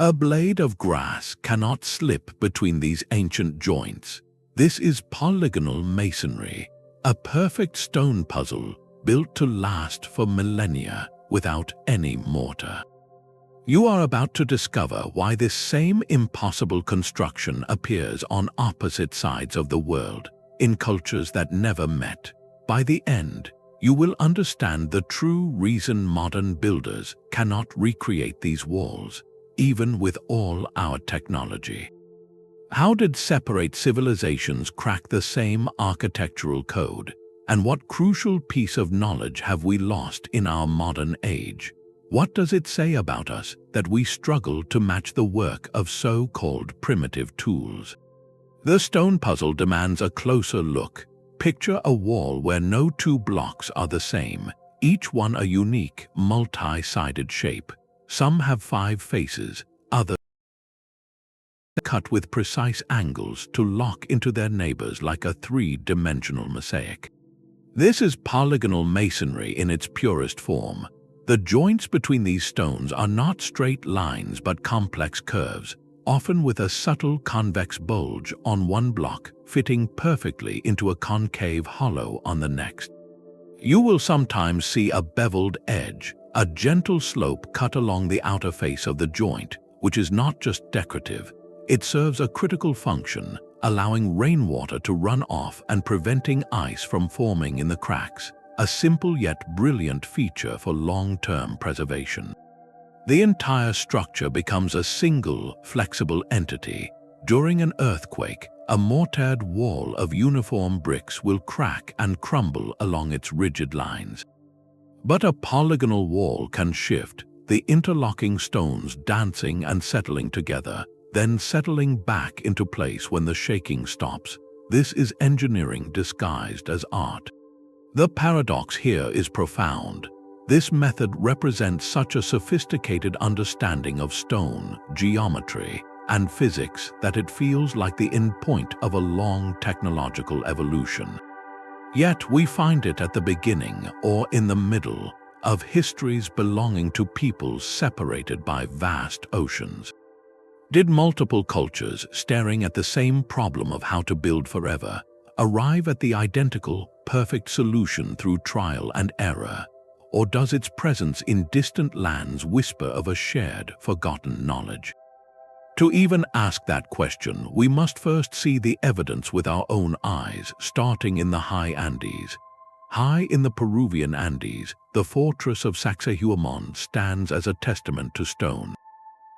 A blade of grass cannot slip between these ancient joints. This is polygonal masonry, a perfect stone puzzle built to last for millennia without any mortar. You are about to discover why this same impossible construction appears on opposite sides of the world, in cultures that never met. By the end, you will understand the true reason modern builders cannot recreate these walls, even with all our technology. How did separate civilizations crack the same architectural code? And what crucial piece of knowledge have we lost in our modern age? What does it say about us that we struggle to match the work of so-called primitive tools? The stone puzzle demands a closer look. Picture a wall where no two blocks are the same, each one a unique, multi-sided shape. Some have 5 faces, others cut with precise angles to lock into their neighbors like a 3-dimensional mosaic. This is polygonal masonry in its purest form. The joints between these stones are not straight lines but complex curves, often with a subtle convex bulge on one block fitting perfectly into a concave hollow on the next. You will sometimes see a beveled edge, a gentle slope cut along the outer face of the joint, which is not just decorative. It serves a critical function, allowing rainwater to run off and preventing ice from forming in the cracks, a simple yet brilliant feature for long-term preservation. The entire structure becomes a single, flexible entity. During an earthquake, a mortared wall of uniform bricks will crack and crumble along its rigid lines. But a polygonal wall can shift, the interlocking stones dancing and settling together, then settling back into place when the shaking stops. This is engineering disguised as art. The paradox here is profound. This method represents such a sophisticated understanding of stone, geometry, and physics that it feels like the endpoint of a long technological evolution. Yet we find it at the beginning or in the middle of histories belonging to peoples separated by vast oceans. Did multiple cultures staring at the same problem of how to build forever arrive at the identical, perfect solution through trial and error? Or does its presence in distant lands whisper of a shared, forgotten knowledge? To even ask that question, we must first see the evidence with our own eyes, starting in the high Andes. High in the Peruvian Andes, the fortress of Sacsayhuamán stands as a testament to stone.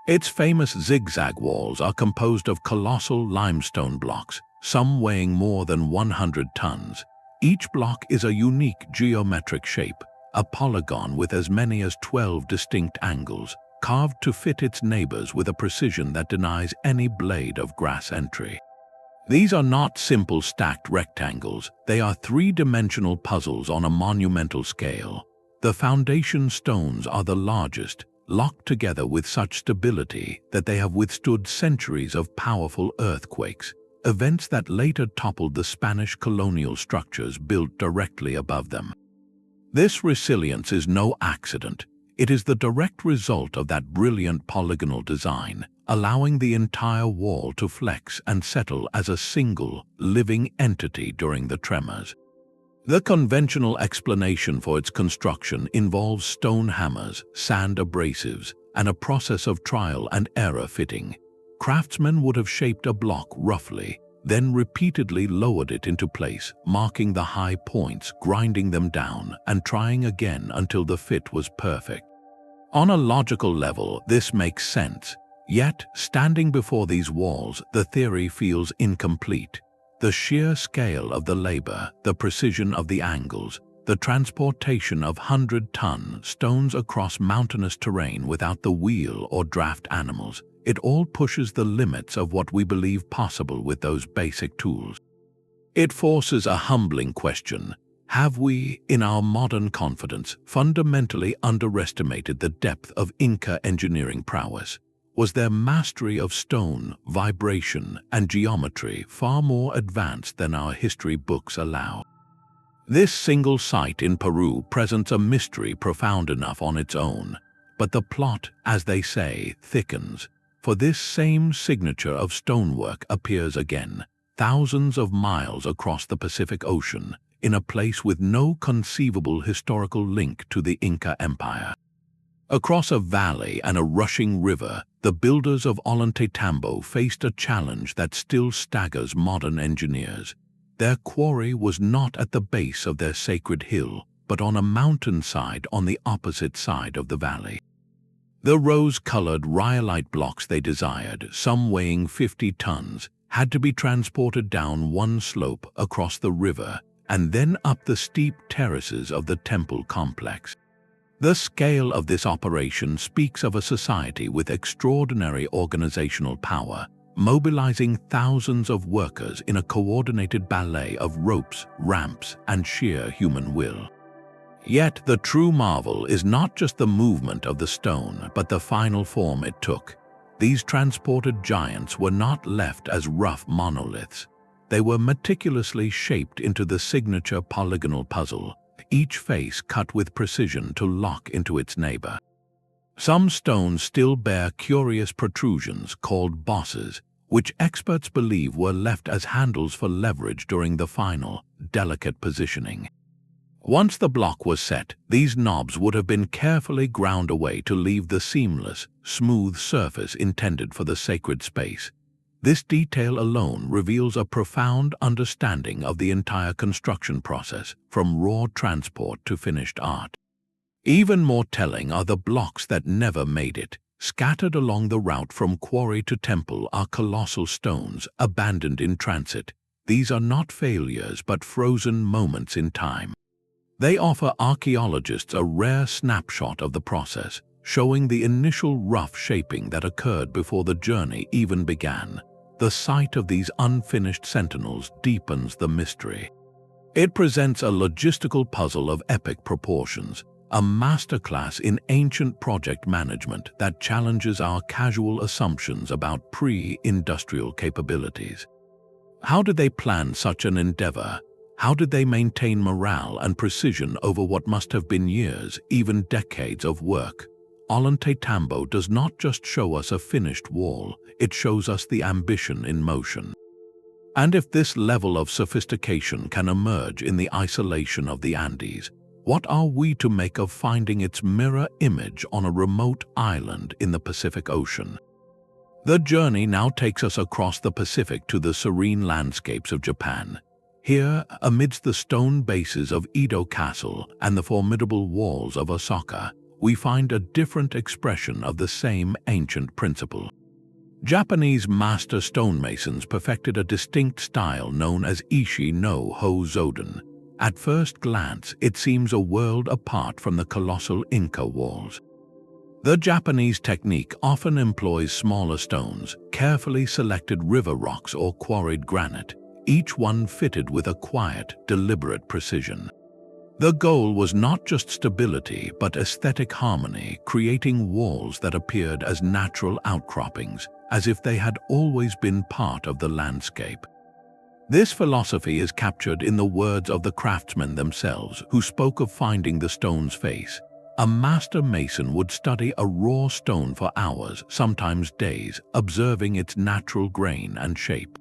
Its famous zigzag walls are composed of colossal limestone blocks, some weighing more than 100 tons. Each block is a unique geometric shape, a polygon with as many as 12 distinct angles, carved to fit its neighbors with a precision that denies any blade of grass entry. These are not simple stacked rectangles, they are 3-dimensional puzzles on a monumental scale. The foundation stones are the largest, locked together with such stability that they have withstood centuries of powerful earthquakes, events that later toppled the Spanish colonial structures built directly above them. This resilience is no accident. It is the direct result of that brilliant polygonal design, allowing the entire wall to flex and settle as a single, living entity during the tremors. The conventional explanation for its construction involves stone hammers, sand abrasives, and a process of trial and error fitting. Craftsmen would have shaped a block roughly, then repeatedly lowered it into place, marking the high points, grinding them down, and trying again until the fit was perfect. On a logical level, this makes sense. Yet, standing before these walls, the theory feels incomplete. The sheer scale of the labor, the precision of the angles, the transportation of 100-ton stones across mountainous terrain without the wheel or draft animals, it all pushes the limits of what we believe possible with those basic tools. It forces a humbling question. Have we, in our modern confidence, fundamentally underestimated the depth of Inca engineering prowess? Was their mastery of stone, vibration, and geometry far more advanced than our history books allow? This single site in Peru presents a mystery profound enough on its own, but the plot, as they say, thickens. for this same signature of stonework appears again, thousands of miles across the Pacific Ocean, in a place with no conceivable historical link to the Inca Empire. Across a valley and a rushing river, the builders of Ollantaytambo faced a challenge that still staggers modern engineers. Their quarry was not at the base of their sacred hill, but on a mountainside on the opposite side of the valley. The rose-colored rhyolite blocks they desired, some weighing 50 tons, had to be transported down one slope across the river and then up the steep terraces of the temple complex. The scale of this operation speaks of a society with extraordinary organizational power, mobilizing thousands of workers in a coordinated ballet of ropes, ramps, and sheer human will. Yet the true marvel is not just the movement of the stone, but the final form it took. These transported giants were not left as rough monoliths. They were meticulously shaped into the signature polygonal puzzle, each face cut with precision to lock into its neighbor. Some stones still bear curious protrusions called bosses, which experts believe were left as handles for leverage during the final, delicate positioning. Once the block was set, these knobs would have been carefully ground away to leave the seamless, smooth surface intended for the sacred space. This detail alone reveals a profound understanding of the entire construction process, from raw transport to finished art. Even more telling are the blocks that never made it. Scattered along the route from quarry to temple are colossal stones, abandoned in transit. These are not failures but frozen moments in time. They offer archaeologists a rare snapshot of the process, showing the initial rough shaping that occurred before the journey even began. The sight of these unfinished sentinels deepens the mystery. It presents a logistical puzzle of epic proportions, a masterclass in ancient project management that challenges our casual assumptions about pre-industrial capabilities. How did they plan such an endeavor? How did they maintain morale and precision over what must have been years, even decades of work? Ollantaytambo does not just show us a finished wall, it shows us the ambition in motion. And if this level of sophistication can emerge in the isolation of the Andes, what are we to make of finding its mirror image on a remote island in the Pacific Ocean? The journey now takes us across the Pacific to the serene landscapes of Japan. Here, amidst the stone bases of Edo Castle and the formidable walls of Osaka, we find a different expression of the same ancient principle. Japanese master stonemasons perfected a distinct style known as ishi no ho zoden. At first glance, it seems a world apart from the colossal Inca walls. The Japanese technique often employs smaller stones, carefully selected river rocks or quarried granite, each one fitted with a quiet, deliberate precision. The goal was not just stability, but aesthetic harmony, creating walls that appeared as natural outcroppings, as if they had always been part of the landscape. This philosophy is captured in the words of the craftsmen themselves, who spoke of finding the stone's face. A master mason would study a raw stone for hours, sometimes days, observing its natural grain and shape.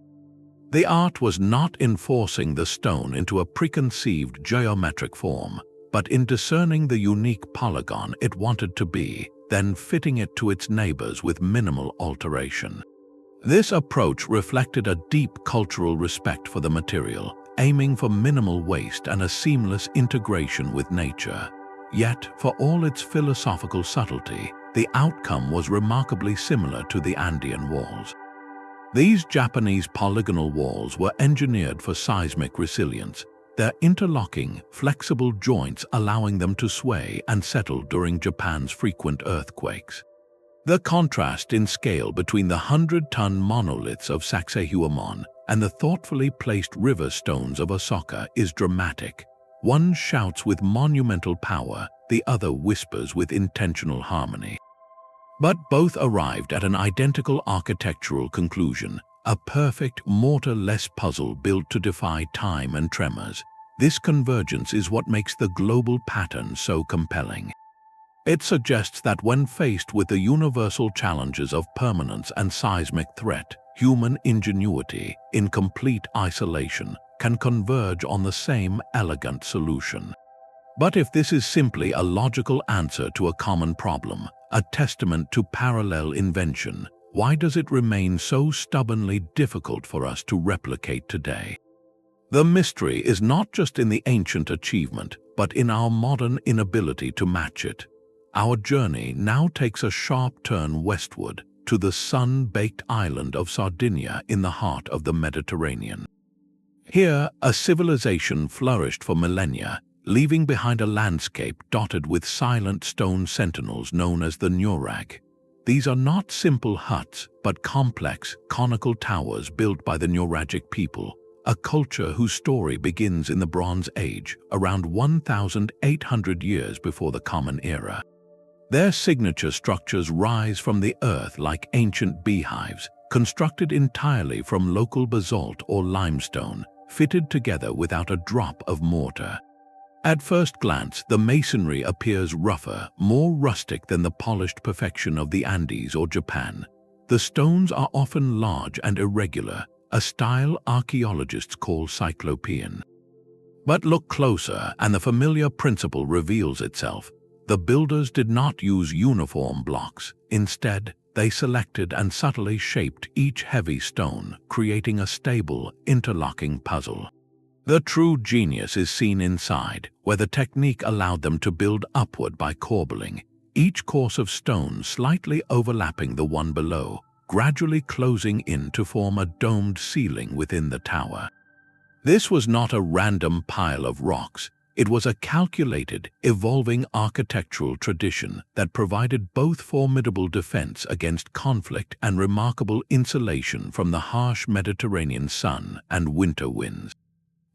The art was not in forcing the stone into a preconceived geometric form, but in discerning the unique polygon it wanted to be, then fitting it to its neighbors with minimal alteration. This approach reflected a deep cultural respect for the material, aiming for minimal waste and a seamless integration with nature. Yet, for all its philosophical subtlety, the outcome was remarkably similar to the Andean walls. These Japanese polygonal walls were engineered for seismic resilience, their interlocking, flexible joints allowing them to sway and settle during Japan's frequent earthquakes. The contrast in scale between the 100-ton monoliths of Sacsayhuamán and the thoughtfully placed river stones of Osaka is dramatic. One shouts with monumental power, the other whispers with intentional harmony. But both arrived at an identical architectural conclusion, a perfect mortar-less puzzle built to defy time and tremors. This convergence is what makes the global pattern so compelling. It suggests that when faced with the universal challenges of permanence and seismic threat, human ingenuity, in complete isolation, can converge on the same elegant solution. But if this is simply a logical answer to a common problem, a testament to parallel invention, why does it remain so stubbornly difficult for us to replicate today? The mystery is not just in the ancient achievement, but in our modern inability to match it. Our journey now takes a sharp turn westward to the sun-baked island of Sardinia in the heart of the Mediterranean. Here, a civilization flourished for millennia, leaving behind a landscape dotted with silent stone sentinels known as the Nuragic. These are not simple huts, but complex, conical towers built by the Nuragic people, a culture whose story begins in the Bronze Age, around 1,800 years before the Common Era. Their signature structures rise from the earth like ancient beehives, constructed entirely from local basalt or limestone, fitted together without a drop of mortar. At first glance, the masonry appears rougher, more rustic than the polished perfection of the Andes or Japan. The stones are often large and irregular, a style archaeologists call cyclopean. But look closer and the familiar principle reveals itself. The builders did not use uniform blocks. Instead, they selected and subtly shaped each heavy stone, creating a stable, interlocking puzzle. The true genius is seen inside, where the technique allowed them to build upward by corbelling, each course of stone slightly overlapping the one below, gradually closing in to form a domed ceiling within the tower. This was not a random pile of rocks. It was a calculated, evolving architectural tradition that provided both formidable defense against conflict and remarkable insulation from the harsh Mediterranean sun and winter winds.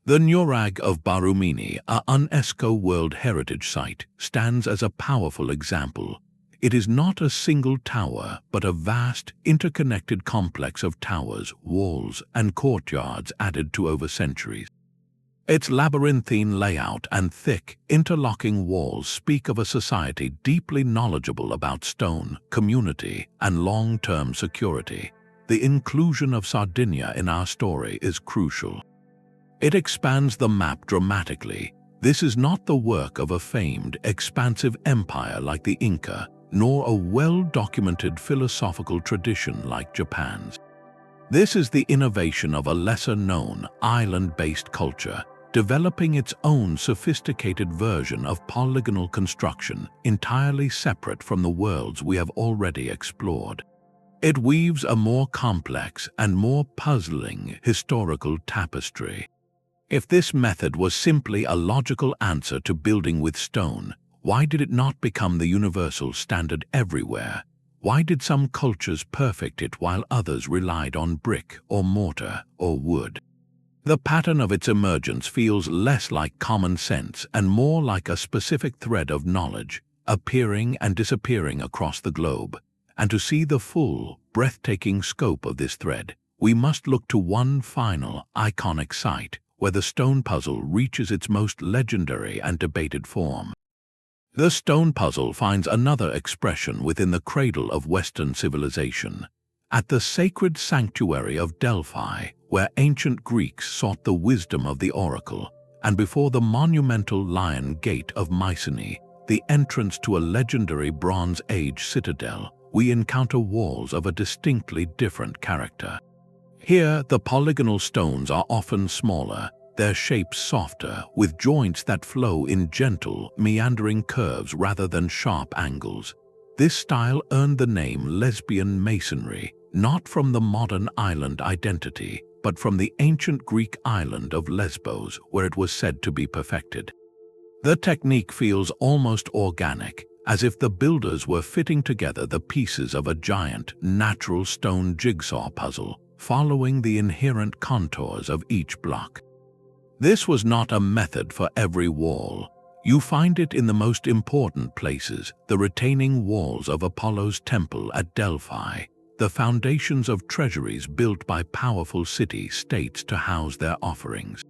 The Nuragic of Barumini, a UNESCO World Heritage Site, stands as a powerful example. It is not a single tower, but a vast, interconnected complex of towers, walls, and courtyards added to over centuries. Its labyrinthine layout and thick, interlocking walls speak of a society deeply knowledgeable about stone, community, and long-term security. The inclusion of Sardinia in our story is crucial. It expands the map dramatically. This is not the work of a famed, expansive empire like the Inca, nor a well-documented philosophical tradition like Japan's. This is the innovation of a lesser-known, island-based culture, developing its own sophisticated version of polygonal construction, entirely separate from the worlds we have already explored. It weaves a more complex and more puzzling historical tapestry. If this method was simply a logical answer to building with stone, why did it not become the universal standard everywhere? Why did some cultures perfect it while others relied on brick or mortar or wood? The pattern of its emergence feels less like common sense and more like a specific thread of knowledge, appearing and disappearing across the globe. And to see the full, breathtaking scope of this thread, we must look to one final, iconic site, where the stone puzzle reaches its most legendary and debated form. The stone puzzle finds another expression within the cradle of Western civilization, at the sacred sanctuary of Delphi, where ancient Greeks sought the wisdom of the oracle, and before the monumental Lion Gate of Mycenae, the entrance to a legendary Bronze Age citadel, we encounter walls of a distinctly different character. Here, the polygonal stones are often smaller, their shapes softer, with joints that flow in gentle, meandering curves rather than sharp angles. This style earned the name Lesbian masonry, not from the modern island identity, but from the ancient Greek island of Lesbos, where it was said to be perfected. The technique feels almost organic, as if the builders were fitting together the pieces of a giant, natural stone jigsaw puzzle, following the inherent contours of each block. This was not a method for every wall. You find it in the most important places, the retaining walls of Apollo's temple at Delphi, the foundations of treasuries built by powerful city-states to house their offerings.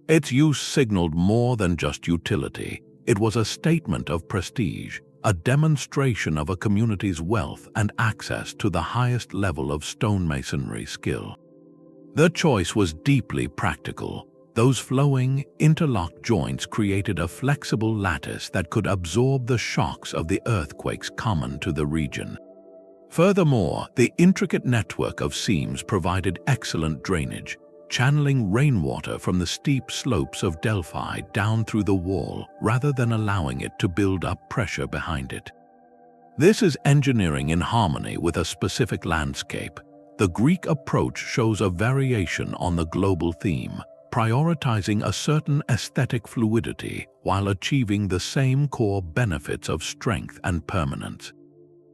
Its use signaled more than just utility. It was a statement of prestige, a demonstration of a community's wealth and access to the highest level of stonemasonry skill. The choice was deeply practical. Those flowing, interlocked joints created a flexible lattice that could absorb the shocks of the earthquakes common to the region. Furthermore, the intricate network of seams provided excellent drainage, channeling rainwater from the steep slopes of Delphi down through the wall rather than allowing it to build up pressure behind it. This is engineering in harmony with a specific landscape. The Greek approach shows a variation on the global theme, prioritizing a certain aesthetic fluidity while achieving the same core benefits of strength and permanence.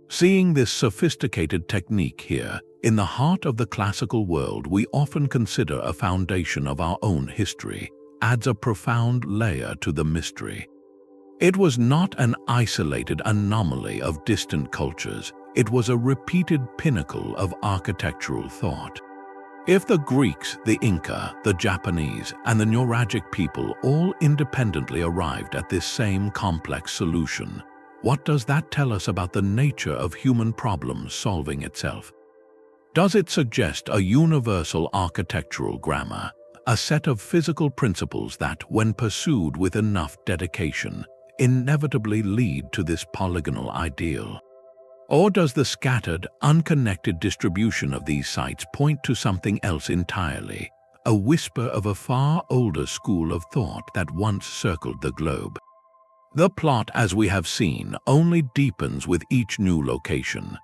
Seeing this sophisticated technique here, in the heart of the classical world we often consider a foundation of our own history, adds a profound layer to the mystery. It was not an isolated anomaly of distant cultures, it was a repeated pinnacle of architectural thought. If the Greeks, the Inca, the Japanese, and the Nuragic people all independently arrived at this same complex solution, what does that tell us about the nature of human problem solving itself? Does it suggest a universal architectural grammar, a set of physical principles that, when pursued with enough dedication, inevitably lead to this polygonal ideal? Or does the scattered, unconnected distribution of these sites point to something else entirely, a whisper of a far older school of thought that once circled the globe? The plot, as we have seen, only deepens with each new location,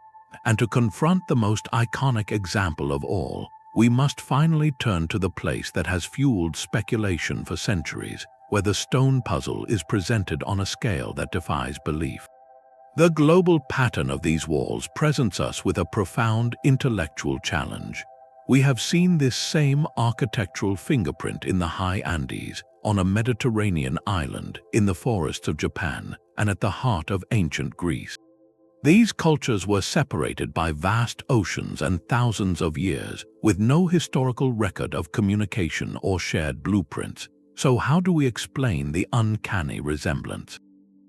and to confront the most iconic example of all, we must finally turn to the place that has fueled speculation for centuries, where the stone puzzle is presented on a scale that defies belief. The global pattern of these walls presents us with a profound intellectual challenge. We have seen this same architectural fingerprint in the high Andes, on a Mediterranean island, in the forests of Japan, and at the heart of ancient Greece. These cultures were separated by vast oceans and thousands of years, with no historical record of communication or shared blueprints. So how do we explain the uncanny resemblance?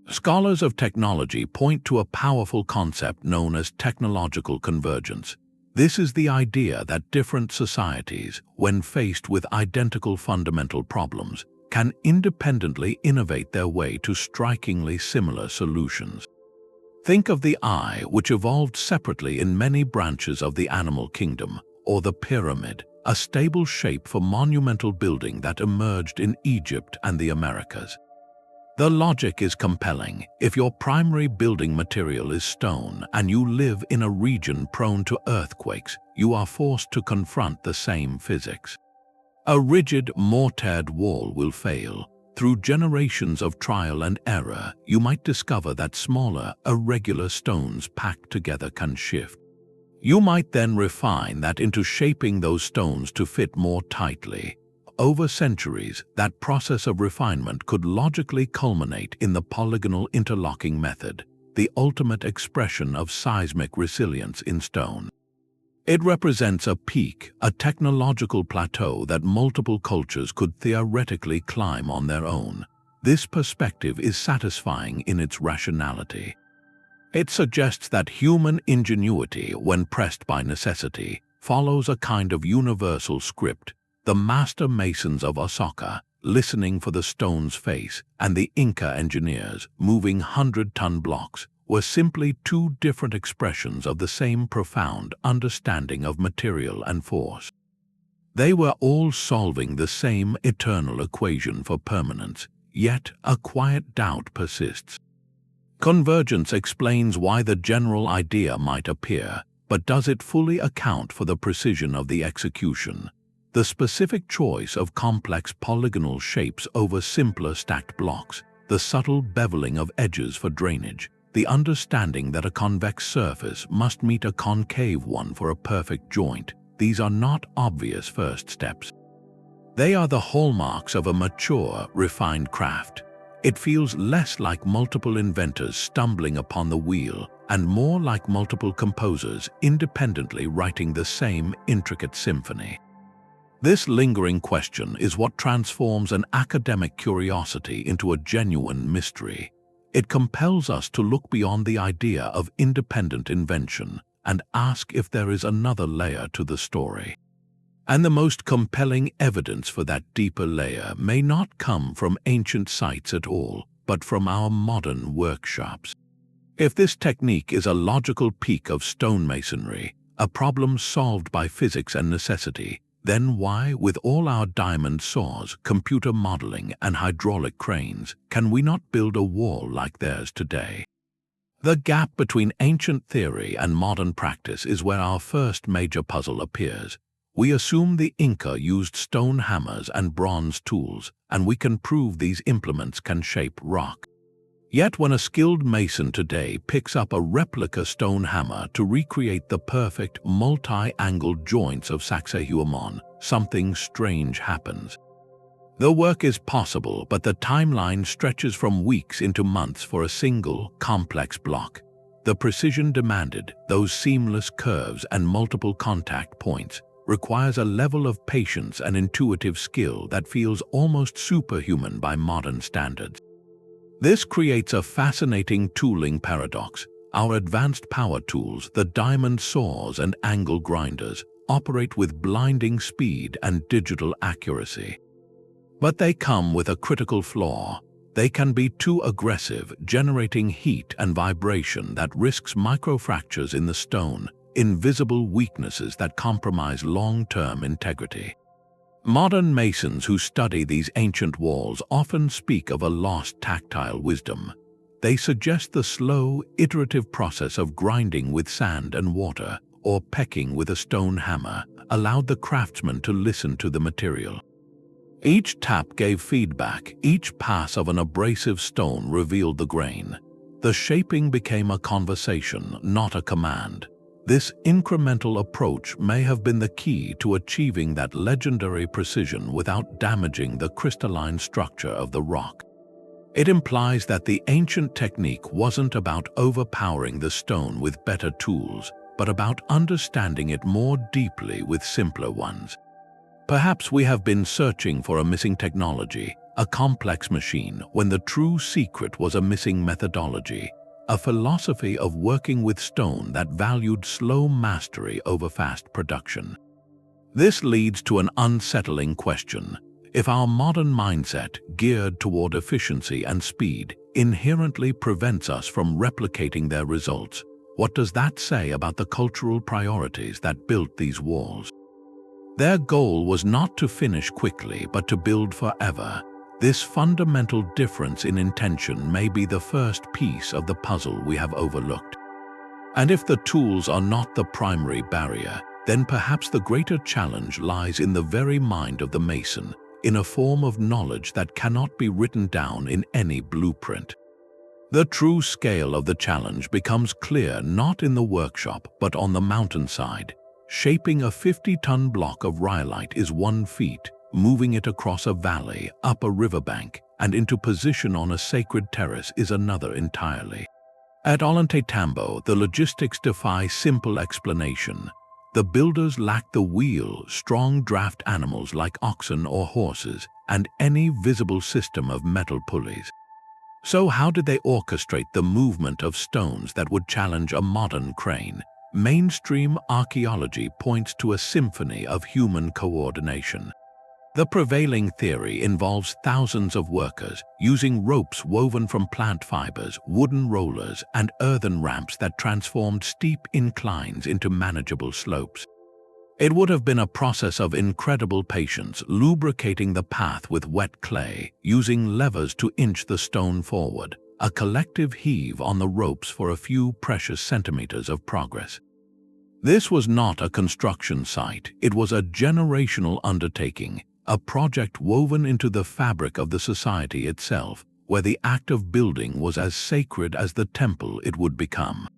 Scholars of technology point to a powerful concept known as technological convergence. This is the idea that different societies, when faced with identical fundamental problems, can independently innovate their way to strikingly similar solutions. Think of the eye, which evolved separately in many branches of the animal kingdom, or the pyramid, a stable shape for monumental building that emerged in Egypt and the Americas. The logic is compelling. If your primary building material is stone and you live in a region prone to earthquakes, you are forced to confront the same physics. A rigid, mortared wall will fail. Through generations of trial and error, you might discover that smaller, irregular stones packed together can shift. You might then refine that into shaping those stones to fit more tightly. Over centuries, that process of refinement could logically culminate in the polygonal interlocking method, the ultimate expression of seismic resilience in stone. It represents a peak, a technological plateau that multiple cultures could theoretically climb on their own. This perspective is satisfying in its rationality. It suggests that human ingenuity, when pressed by necessity, follows a kind of universal script. The master masons of Osaka, listening for the stone's face, and the Inca engineers, moving 100-ton blocks, were simply two different expressions of the same profound understanding of material and force. They were all solving the same eternal equation for permanence, yet a quiet doubt persists. Convergence explains why the general idea might appear, but does it fully account for the precision of the execution? The specific choice of complex polygonal shapes over simpler stacked blocks, the subtle beveling of edges for drainage, the understanding that a convex surface must meet a concave one for a perfect joint, these are not obvious first steps. They are the hallmarks of a mature, refined craft. It feels less like multiple inventors stumbling upon the wheel and more like multiple composers independently writing the same intricate symphony. This lingering question is what transforms an academic curiosity into a genuine mystery. It compels us to look beyond the idea of independent invention and ask if there is another layer to the story. And the most compelling evidence for that deeper layer may not come from ancient sites at all, but from our modern workshops. If this technique is a logical peak of stonemasonry, a problem solved by physics and necessity, then why, with all our diamond saws, computer modeling, and hydraulic cranes, can we not build a wall like theirs today? The gap between ancient theory and modern practice is where our first major puzzle appears. We assume the Inca used stone hammers and bronze tools, and we can prove these implements can shape rock. Yet when a skilled mason today picks up a replica stone hammer to recreate the perfect multi-angled joints of Sacsayhuamán, something strange happens. The work is possible, but the timeline stretches from weeks into months for a single, complex block. The precision demanded, those seamless curves and multiple contact points, requires a level of patience and intuitive skill that feels almost superhuman by modern standards. This creates a fascinating tooling paradox. Our advanced power tools, the diamond saws and angle grinders, operate with blinding speed and digital accuracy. But they come with a critical flaw. They can be too aggressive, generating heat and vibration that risks microfractures in the stone, invisible weaknesses that compromise long-term integrity. Modern masons who study these ancient walls often speak of a lost tactile wisdom. They suggest the slow, iterative process of grinding with sand and water or pecking with a stone hammer allowed the craftsman to listen to the material. Each tap gave feedback, each pass of an abrasive stone revealed the grain. The shaping became a conversation, not a command. This incremental approach may have been the key to achieving that legendary precision without damaging the crystalline structure of the rock. It implies that the ancient technique wasn't about overpowering the stone with better tools, but about understanding it more deeply with simpler ones. Perhaps we have been searching for a missing technology, a complex machine, when the true secret was a missing methodology. A philosophy of working with stone that valued slow mastery over fast production. This leads to an unsettling question. If our modern mindset, geared toward efficiency and speed, inherently prevents us from replicating their results, what does that say about the cultural priorities that built these walls? Their goal was not to finish quickly, but to build forever. This fundamental difference in intention may be the first piece of the puzzle we have overlooked. And if the tools are not the primary barrier, then perhaps the greater challenge lies in the very mind of the mason, in a form of knowledge that cannot be written down in any blueprint. The true scale of the challenge becomes clear not in the workshop but on the mountainside. Shaping a 50-ton block of rhyolite is 1 feat. Moving it across a valley, up a riverbank, and into position on a sacred terrace is another entirely. At Ollantaytambo, the logistics defy simple explanation. The builders lacked the wheel, strong draft animals like oxen or horses, and any visible system of metal pulleys. So how did they orchestrate the movement of stones that would challenge a modern crane? Mainstream archaeology points to a symphony of human coordination. The prevailing theory involves thousands of workers using ropes woven from plant fibers, wooden rollers, and earthen ramps that transformed steep inclines into manageable slopes. It would have been a process of incredible patience, lubricating the path with wet clay, using levers to inch the stone forward, a collective heave on the ropes for a few precious centimeters of progress. This was not a construction site, it was a generational undertaking, a project woven into the fabric of the society itself, where the act of building was as sacred as the temple it would become.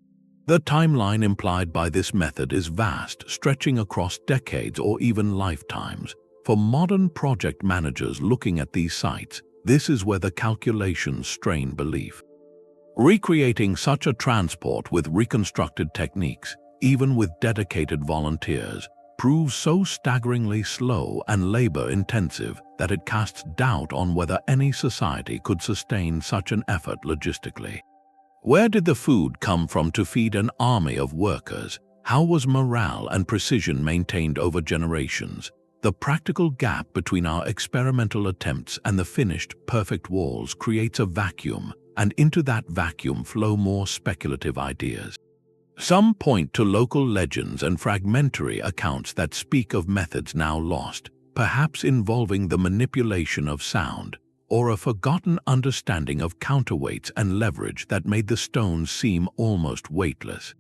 The timeline implied by this method is vast, stretching across decades or even lifetimes. For modern project managers looking at these sites, this is where the calculations strain belief. Recreating such a transport with reconstructed techniques, even with dedicated volunteers, proves so staggeringly slow and labor-intensive that it casts doubt on whether any society could sustain such an effort logistically. Where did the food come from to feed an army of workers? How was morale and precision maintained over generations? The practical gap between our experimental attempts and the finished, perfect walls creates a vacuum, and into that vacuum flow more speculative ideas. Some point to local legends and fragmentary accounts that speak of methods now lost, perhaps involving the manipulation of sound, or a forgotten understanding of counterweights and leverage that made the stones seem almost weightless.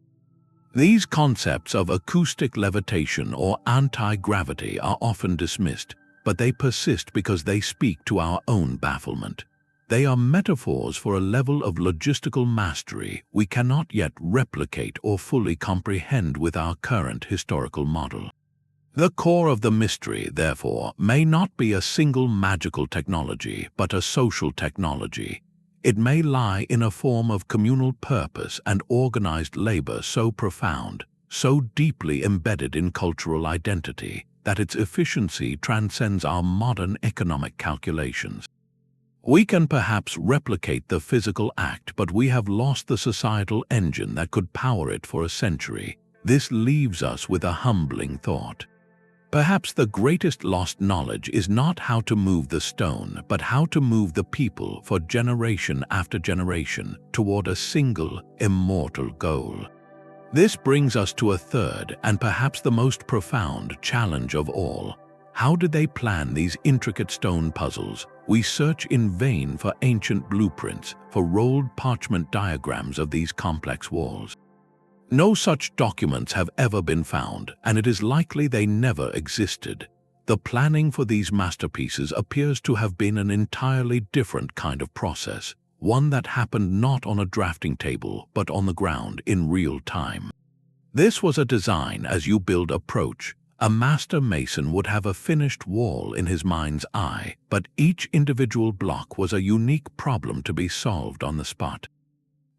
These concepts of acoustic levitation or anti-gravity are often dismissed, but they persist because they speak to our own bafflement. They are metaphors for a level of logistical mastery we cannot yet replicate or fully comprehend with our current historical model. The core of the mystery, therefore, may not be a single magical technology, but a social technology. It may lie in a form of communal purpose and organized labor so profound, so deeply embedded in cultural identity, that its efficiency transcends our modern economic calculations. We can perhaps replicate the physical act, but we have lost the societal engine that could power it for a century. This leaves us with a humbling thought. Perhaps the greatest lost knowledge is not how to move the stone, but how to move the people for generation after generation toward a single, immortal goal. This brings us to a third and perhaps the most profound challenge of all. How did they plan these intricate stone puzzles? We search in vain for ancient blueprints, for rolled parchment diagrams of these complex walls. No such documents have ever been found, and it is likely they never existed. The planning for these masterpieces appears to have been an entirely different kind of process, one that happened not on a drafting table but on the ground in real time. This was a design as you build approach. A master mason would have a finished wall in his mind's eye, but each individual block was a unique problem to be solved on the spot.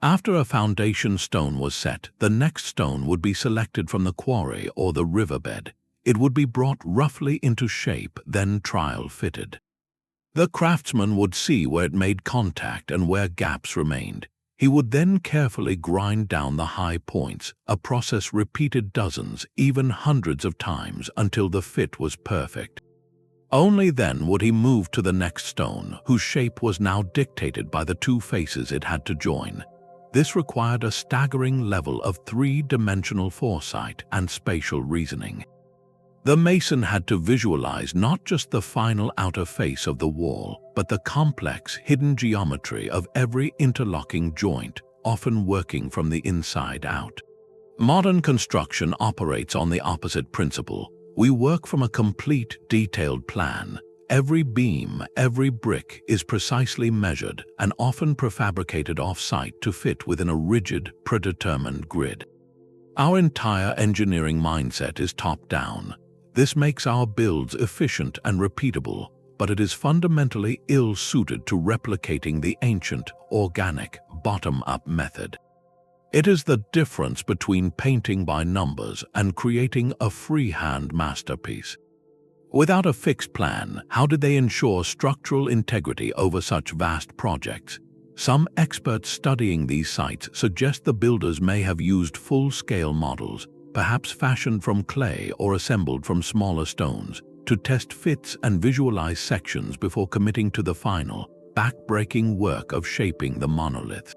After a foundation stone was set, the next stone would be selected from the quarry or the riverbed. It would be brought roughly into shape, then trial-fitted. The craftsman would see where it made contact and where gaps remained. He would then carefully grind down the high points, a process repeated dozens, even hundreds of times until the fit was perfect. Only then would he move to the next stone, whose shape was now dictated by the two faces it had to join. This required a staggering level of three-dimensional foresight and spatial reasoning. The mason had to visualize not just the final outer face of the wall, but the complex, hidden geometry of every interlocking joint, often working from the inside out. Modern construction operates on the opposite principle. We work from a complete, detailed plan. Every beam, every brick is precisely measured and often prefabricated off-site to fit within a rigid, predetermined grid. Our entire engineering mindset is top-down. This makes our builds efficient and repeatable, but it is fundamentally ill-suited to replicating the ancient, organic, bottom-up method. It is the difference between painting by numbers and creating a freehand masterpiece. Without a fixed plan, how did they ensure structural integrity over such vast projects? Some experts studying these sites suggest the builders may have used full-scale models, perhaps fashioned from clay or assembled from smaller stones, to test fits and visualize sections before committing to the final, back-breaking work of shaping the monolith.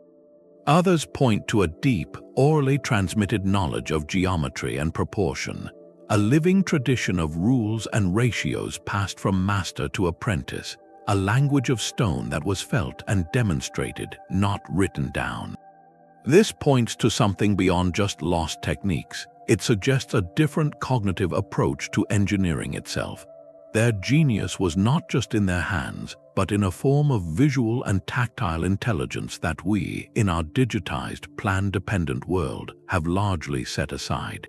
Others point to a deep, orally transmitted knowledge of geometry and proportion, a living tradition of rules and ratios passed from master to apprentice, a language of stone that was felt and demonstrated, not written down. This points to something beyond just lost techniques. It suggests a different cognitive approach to engineering itself. Their genius was not just in their hands, but in a form of visual and tactile intelligence that we, in our digitized, plan-dependent world, have largely set aside.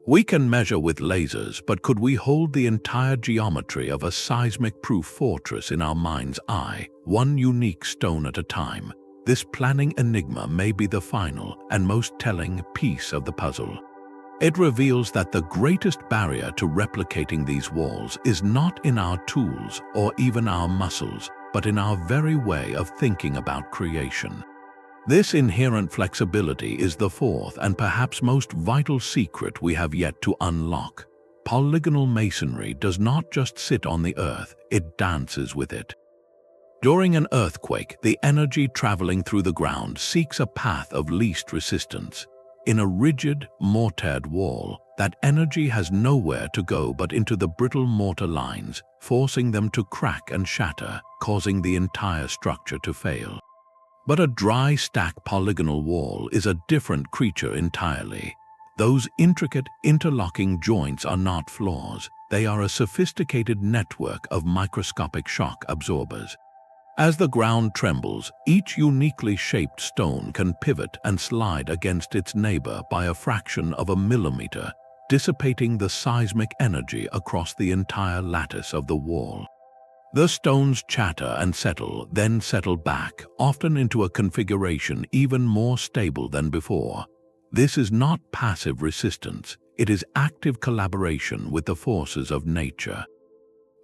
We can measure with lasers, but could we hold the entire geometry of a seismic-proof fortress in our mind's eye, one unique stone at a time? This planning enigma may be the final and most telling piece of the puzzle. It reveals that the greatest barrier to replicating these walls is not in our tools or even our muscles, but in our very way of thinking about creation. This inherent flexibility is the fourth and perhaps most vital secret we have yet to unlock. Polygonal masonry does not just sit on the earth, it dances with it. During an earthquake, the energy traveling through the ground seeks a path of least resistance. In a rigid, mortared wall, that energy has nowhere to go but into the brittle mortar lines, forcing them to crack and shatter, causing the entire structure to fail. But a dry stack polygonal wall is a different creature entirely. Those intricate, interlocking joints are not flaws. They are a sophisticated network of microscopic shock absorbers. As the ground trembles, each uniquely shaped stone can pivot and slide against its neighbor by a fraction of a millimeter, dissipating the seismic energy across the entire lattice of the wall. The stones chatter and settle, then settle back, often into a configuration even more stable than before. This is not passive resistance, it is active collaboration with the forces of nature.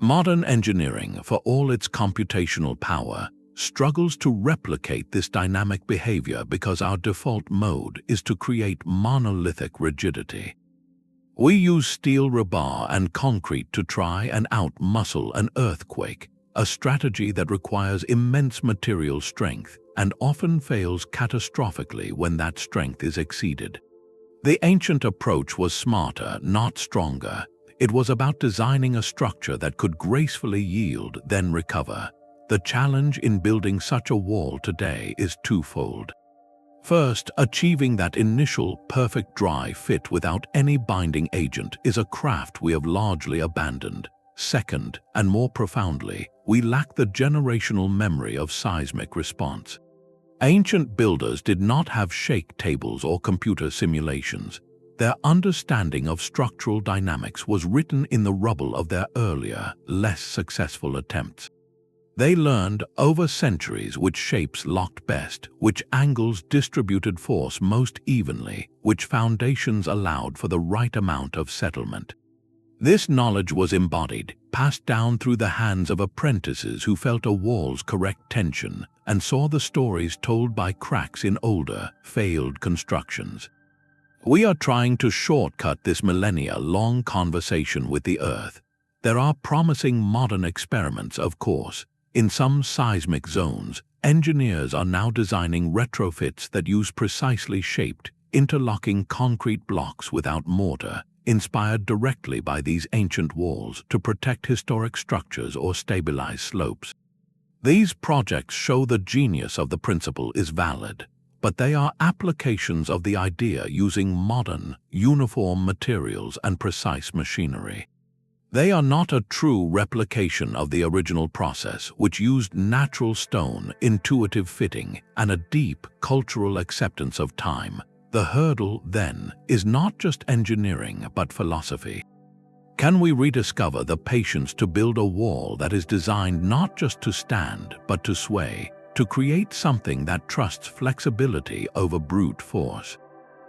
Modern engineering, for all its computational power, struggles to replicate this dynamic behavior because our default mode is to create monolithic rigidity. We use steel rebar and concrete to try and out-muscle an earthquake, a strategy that requires immense material strength and often fails catastrophically when that strength is exceeded. The ancient approach was smarter, not stronger. It was about designing a structure that could gracefully yield, then recover. The challenge in building such a wall today is twofold. First, achieving that initial perfect dry fit without any binding agent is a craft we have largely abandoned. Second, and more profoundly, we lack the generational memory of seismic response. Ancient builders did not have shake tables or computer simulations. Their understanding of structural dynamics was written in the rubble of their earlier, less successful attempts. They learned over centuries which shapes locked best, which angles distributed force most evenly, which foundations allowed for the right amount of settlement. This knowledge was embodied, passed down through the hands of apprentices who felt a wall's correct tension and saw the stories told by cracks in older, failed constructions. We are trying to shortcut this millennia-long conversation with the Earth. There are promising modern experiments, of course. In some seismic zones, engineers are now designing retrofits that use precisely shaped, interlocking concrete blocks without mortar, inspired directly by these ancient walls to protect historic structures or stabilize slopes. These projects show the genius of the principle is valid, but they are applications of the idea using modern, uniform materials and precise machinery. They are not a true replication of the original process, which used natural stone, intuitive fitting, and a deep cultural acceptance of time. The hurdle, then, is not just engineering but philosophy. Can we rediscover the patience to build a wall that is designed not just to stand but to sway, to create something that trusts flexibility over brute force?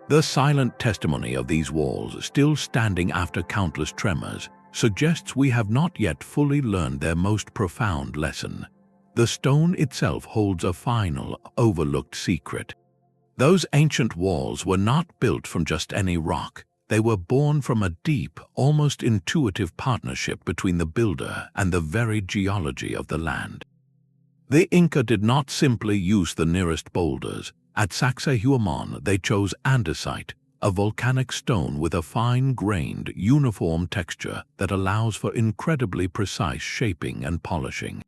The silent testimony of these walls, still standing after countless tremors, suggests we have not yet fully learned their most profound lesson. The stone itself holds a final, overlooked secret. Those ancient walls were not built from just any rock. They were born from a deep, almost intuitive partnership between the builder and the very geology of the land. The Inca did not simply use the nearest boulders. At Sacsayhuamán, they chose andesite, a volcanic stone with a fine-grained, uniform texture that allows for incredibly precise shaping and polishing.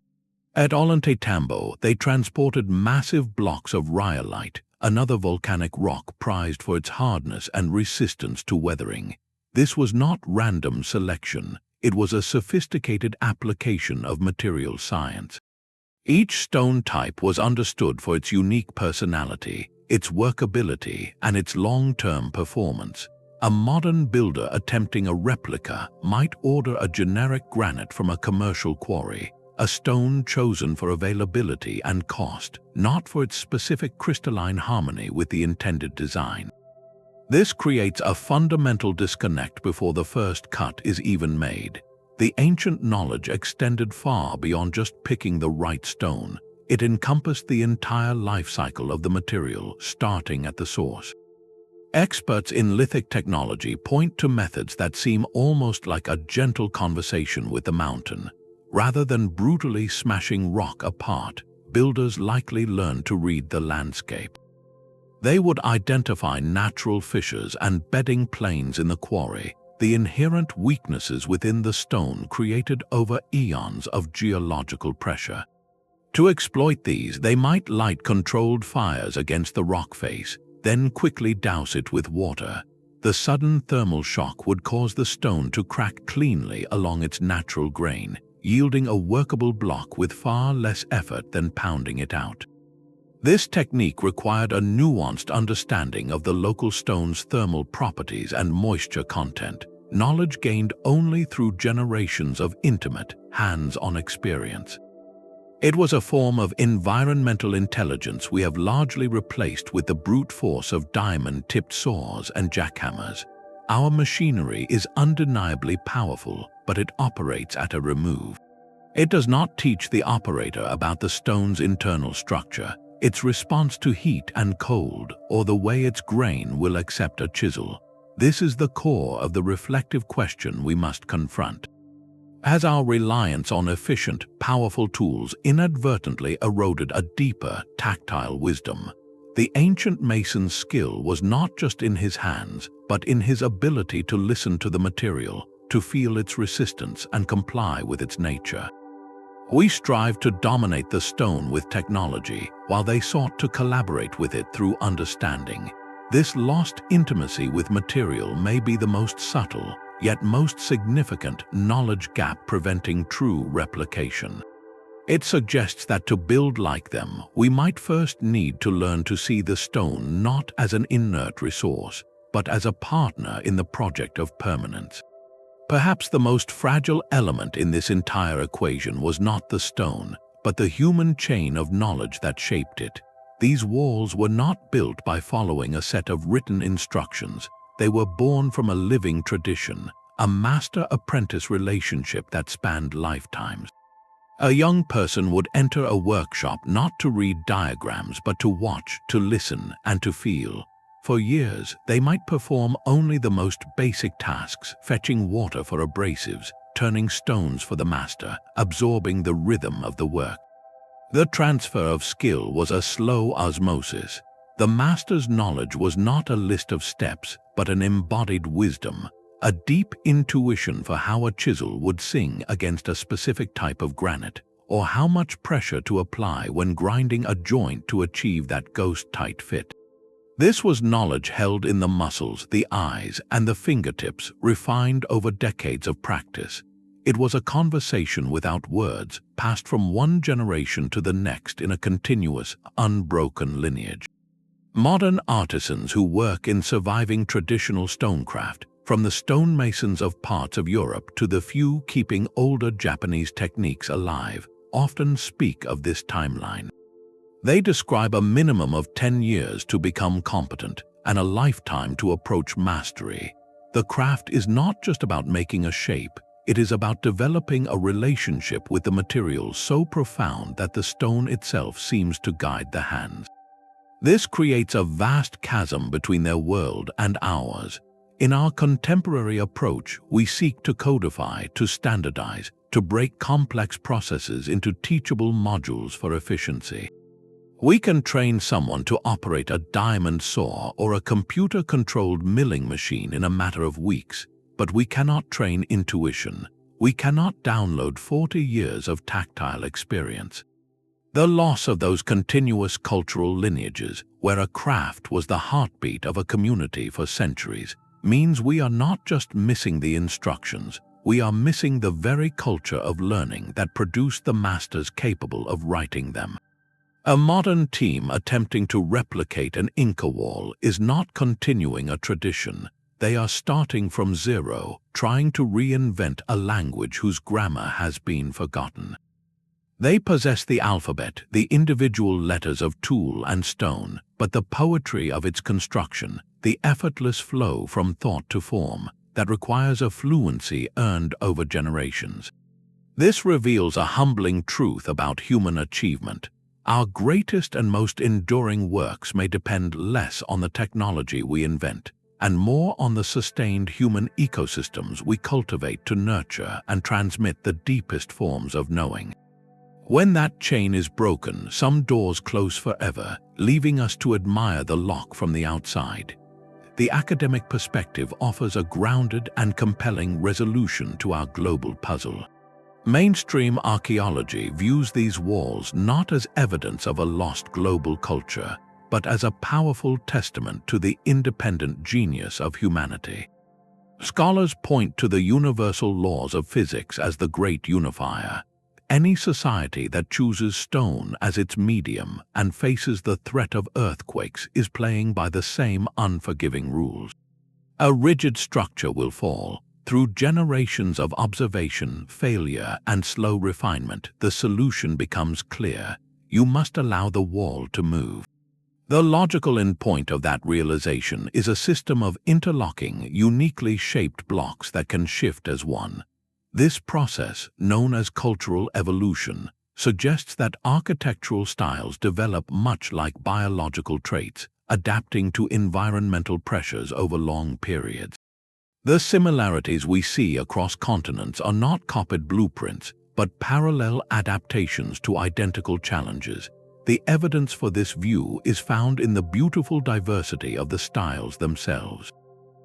At Ollantaytambo, they transported massive blocks of rhyolite, another volcanic rock prized for its hardness and resistance to weathering. This was not random selection, it was a sophisticated application of material science. Each stone type was understood for its unique personality, its workability, and its long-term performance. A modern builder attempting a replica might order a generic granite from a commercial quarry, a stone chosen for availability and cost, not for its specific crystalline harmony with the intended design. This creates a fundamental disconnect before the first cut is even made. The ancient knowledge extended far beyond just picking the right stone. It encompassed the entire life cycle of the material, starting at the source. Experts in lithic technology point to methods that seem almost like a gentle conversation with the mountain. Rather than brutally smashing rock apart, builders likely learned to read the landscape. They would identify natural fissures and bedding planes in the quarry, the inherent weaknesses within the stone created over eons of geological pressure. To exploit these, they might light controlled fires against the rock face, then quickly douse it with water. The sudden thermal shock would cause the stone to crack cleanly along its natural grain, yielding a workable block with far less effort than pounding it out. This technique required a nuanced understanding of the local stone's thermal properties and moisture content, knowledge gained only through generations of intimate, hands-on experience. It was a form of environmental intelligence we have largely replaced with the brute force of diamond-tipped saws and jackhammers. Our machinery is undeniably powerful, but it operates at a remove. It does not teach the operator about the stone's internal structure, its response to heat and cold, or the way its grain will accept a chisel. This is the core of the reflective question we must confront. Has our reliance on efficient, powerful tools inadvertently eroded a deeper, tactile wisdom? The ancient mason's skill was not just in his hands, but in his ability to listen to the material, to feel its resistance and comply with its nature. We strive to dominate the stone with technology, while they sought to collaborate with it through understanding. This lost intimacy with material may be the most subtle, yet most significant knowledge gap preventing true replication. It suggests that to build like them, we might first need to learn to see the stone not as an inert resource, but as a partner in the project of permanence. Perhaps the most fragile element in this entire equation was not the stone, but the human chain of knowledge that shaped it. These walls were not built by following a set of written instructions. They were born from a living tradition, a master-apprentice relationship that spanned lifetimes. A young person would enter a workshop not to read diagrams, but to watch, to listen, and to feel. For years, they might perform only the most basic tasks, fetching water for abrasives, turning stones for the master, absorbing the rhythm of the work. The transfer of skill was a slow osmosis. The master's knowledge was not a list of steps, but an embodied wisdom, a deep intuition for how a chisel would sing against a specific type of granite, or how much pressure to apply when grinding a joint to achieve that ghost-tight fit. This was knowledge held in the muscles, the eyes, and the fingertips, refined over decades of practice. It was a conversation without words, passed from one generation to the next in a continuous, unbroken lineage. Modern artisans who work in surviving traditional stonecraft, from the stonemasons of parts of Europe to the few keeping older Japanese techniques alive, often speak of this timeline. They describe a minimum of 10 years to become competent and a lifetime to approach mastery. The craft is not just about making a shape, it is about developing a relationship with the material so profound that the stone itself seems to guide the hands. This creates a vast chasm between their world and ours. In our contemporary approach, we seek to codify, to standardize, to break complex processes into teachable modules for efficiency. We can train someone to operate a diamond saw or a computer-controlled milling machine in a matter of weeks, but we cannot train intuition. We cannot download 40 years of tactile experience. The loss of those continuous cultural lineages, where a craft was the heartbeat of a community for centuries, means we are not just missing the instructions, we are missing the very culture of learning that produced the masters capable of writing them. A modern team attempting to replicate an Inca wall is not continuing a tradition. They are starting from zero, trying to reinvent a language whose grammar has been forgotten. They possess the alphabet, the individual letters of tool and stone, but the poetry of its construction, the effortless flow from thought to form, that requires a fluency earned over generations. This reveals a humbling truth about human achievement. Our greatest and most enduring works may depend less on the technology we invent, and more on the sustained human ecosystems we cultivate to nurture and transmit the deepest forms of knowing. When that chain is broken, some doors close forever, leaving us to admire the lock from the outside. The academic perspective offers a grounded and compelling resolution to our global puzzle. Mainstream archaeology views these walls not as evidence of a lost global culture, but as a powerful testament to the independent genius of humanity. Scholars point to the universal laws of physics as the great unifier. Any society that chooses stone as its medium and faces the threat of earthquakes is playing by the same unforgiving rules. A rigid structure will fall. Through generations of observation, failure, and slow refinement, the solution becomes clear. You must allow the wall to move. The logical endpoint of that realization is a system of interlocking, uniquely shaped blocks that can shift as one. This process, known as cultural evolution, suggests that architectural styles develop much like biological traits, adapting to environmental pressures over long periods. The similarities we see across continents are not copied blueprints, but parallel adaptations to identical challenges. The evidence for this view is found in the beautiful diversity of the styles themselves.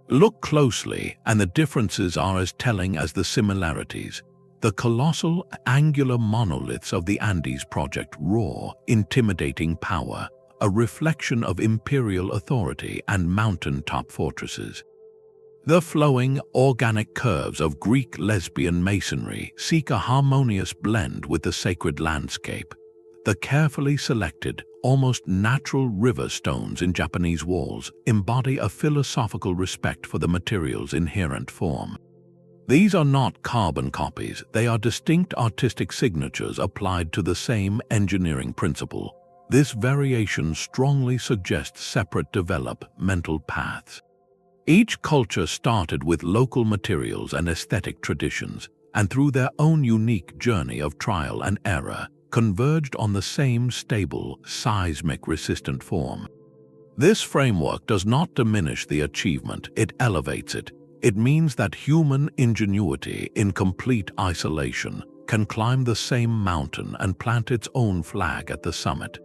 Look closely, and the differences are as telling as the similarities. The colossal, angular monoliths of the Andes project roar, intimidating power, a reflection of imperial authority and mountain-top fortresses. The flowing, organic curves of Greek Lesbian masonry seek a harmonious blend with the sacred landscape. The carefully selected, almost natural river stones in Japanese walls embody a philosophical respect for the material's inherent form. These are not carbon copies, they are distinct artistic signatures applied to the same engineering principle. This variation strongly suggests separate developmental paths. Each culture started with local materials and aesthetic traditions, and through their own unique journey of trial and error, converged on the same stable, seismic-resistant form. This framework does not diminish the achievement, it elevates it. It means that human ingenuity, in complete isolation, can climb the same mountain and plant its own flag at the summit.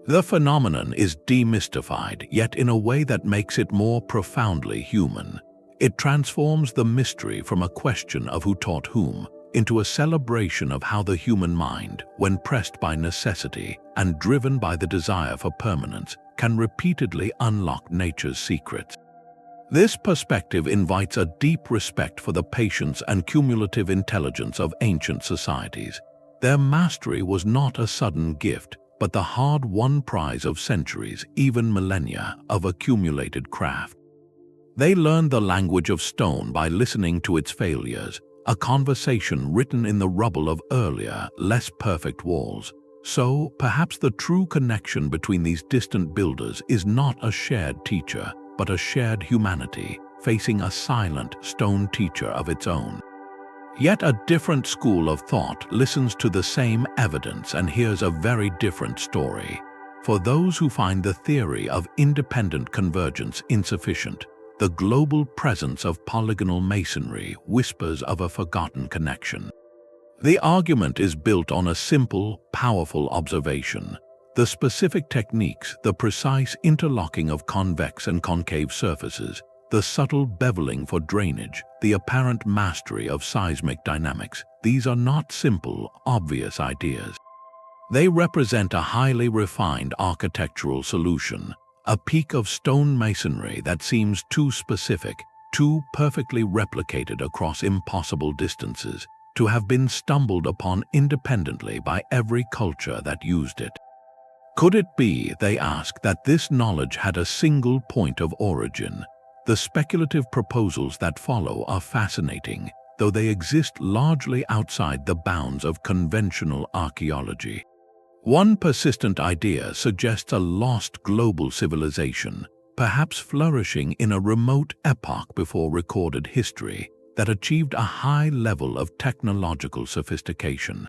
The phenomenon is demystified, yet in a way that makes it more profoundly human. It transforms the mystery from a question of who taught whom into a celebration of how the human mind, when pressed by necessity and driven by the desire for permanence, can repeatedly unlock nature's secrets. This perspective invites a deep respect for the patience and cumulative intelligence of ancient societies. Their mastery was not a sudden gift, but the hard-won prize of centuries, even millennia, of accumulated craft. They learned the language of stone by listening to its failures, a conversation written in the rubble of earlier, less perfect walls. So, perhaps the true connection between these distant builders is not a shared teacher, but a shared humanity, facing a silent stone teacher of its own. Yet a different school of thought listens to the same evidence and hears a very different story. For those who find the theory of independent convergence insufficient, the global presence of polygonal masonry whispers of a forgotten connection. The argument is built on a simple, powerful observation. The specific techniques, the precise interlocking of convex and concave surfaces, the subtle beveling for drainage, the apparent mastery of seismic dynamics, these are not simple, obvious ideas. They represent a highly refined architectural solution, a peak of stone masonry that seems too specific, too perfectly replicated across impossible distances, to have been stumbled upon independently by every culture that used it. Could it be, they ask, that this knowledge had a single point of origin? The speculative proposals that follow are fascinating. though they exist largely outside the bounds of conventional archaeology. One persistent idea suggests a lost global civilization, perhaps flourishing in a remote epoch before recorded history, that achieved a high level of technological sophistication.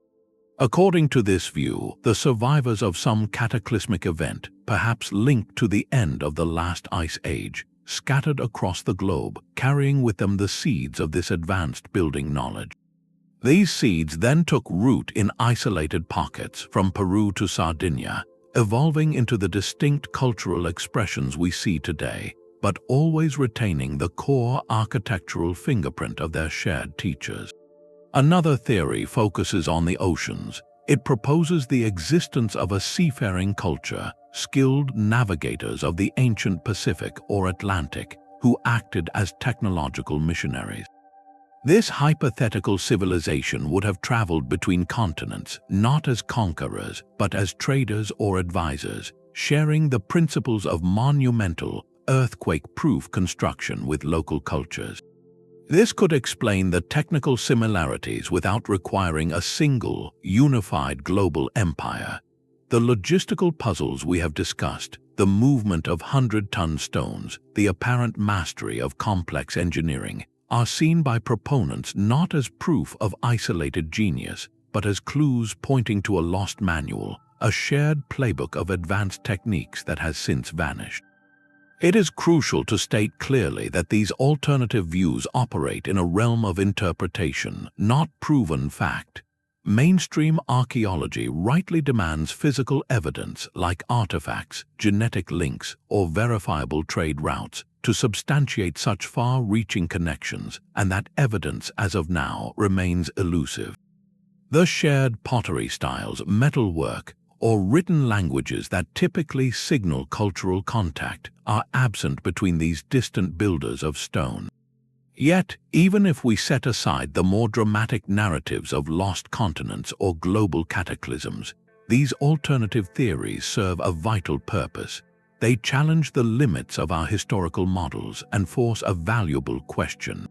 According to this view, the survivors of some cataclysmic event, perhaps linked to the end of the last ice age, scattered across the globe, carrying with them the seeds of this advanced building knowledge. These seeds then took root in isolated pockets from Peru to Sardinia, evolving into the distinct cultural expressions we see today, but always retaining the core architectural fingerprint of their shared teachers. Another theory focuses on the oceans. It proposes the existence of a seafaring culture, skilled navigators of the ancient Pacific or Atlantic, who acted as technological missionaries. This hypothetical civilization would have traveled between continents, not as conquerors, but as traders or advisors, sharing the principles of monumental, earthquake-proof construction with local cultures. This could explain the technical similarities without requiring a single, unified global empire. The logistical puzzles we have discussed, the movement of 100-ton stones, the apparent mastery of complex engineering, are seen by proponents not as proof of isolated genius, but as clues pointing to a lost manual, a shared playbook of advanced techniques that has since vanished. It is crucial to state clearly that these alternative views operate in a realm of interpretation, not proven fact. Mainstream archaeology rightly demands physical evidence like artifacts, genetic links, or verifiable trade routes to substantiate such far-reaching connections, and that evidence as of now remains elusive. The shared pottery styles, metalwork, or written languages that typically signal cultural contact are absent between these distant builders of stone. Yet, even if we set aside the more dramatic narratives of lost continents or global cataclysms, these alternative theories serve a vital purpose. They challenge the limits of our historical models and force a valuable question.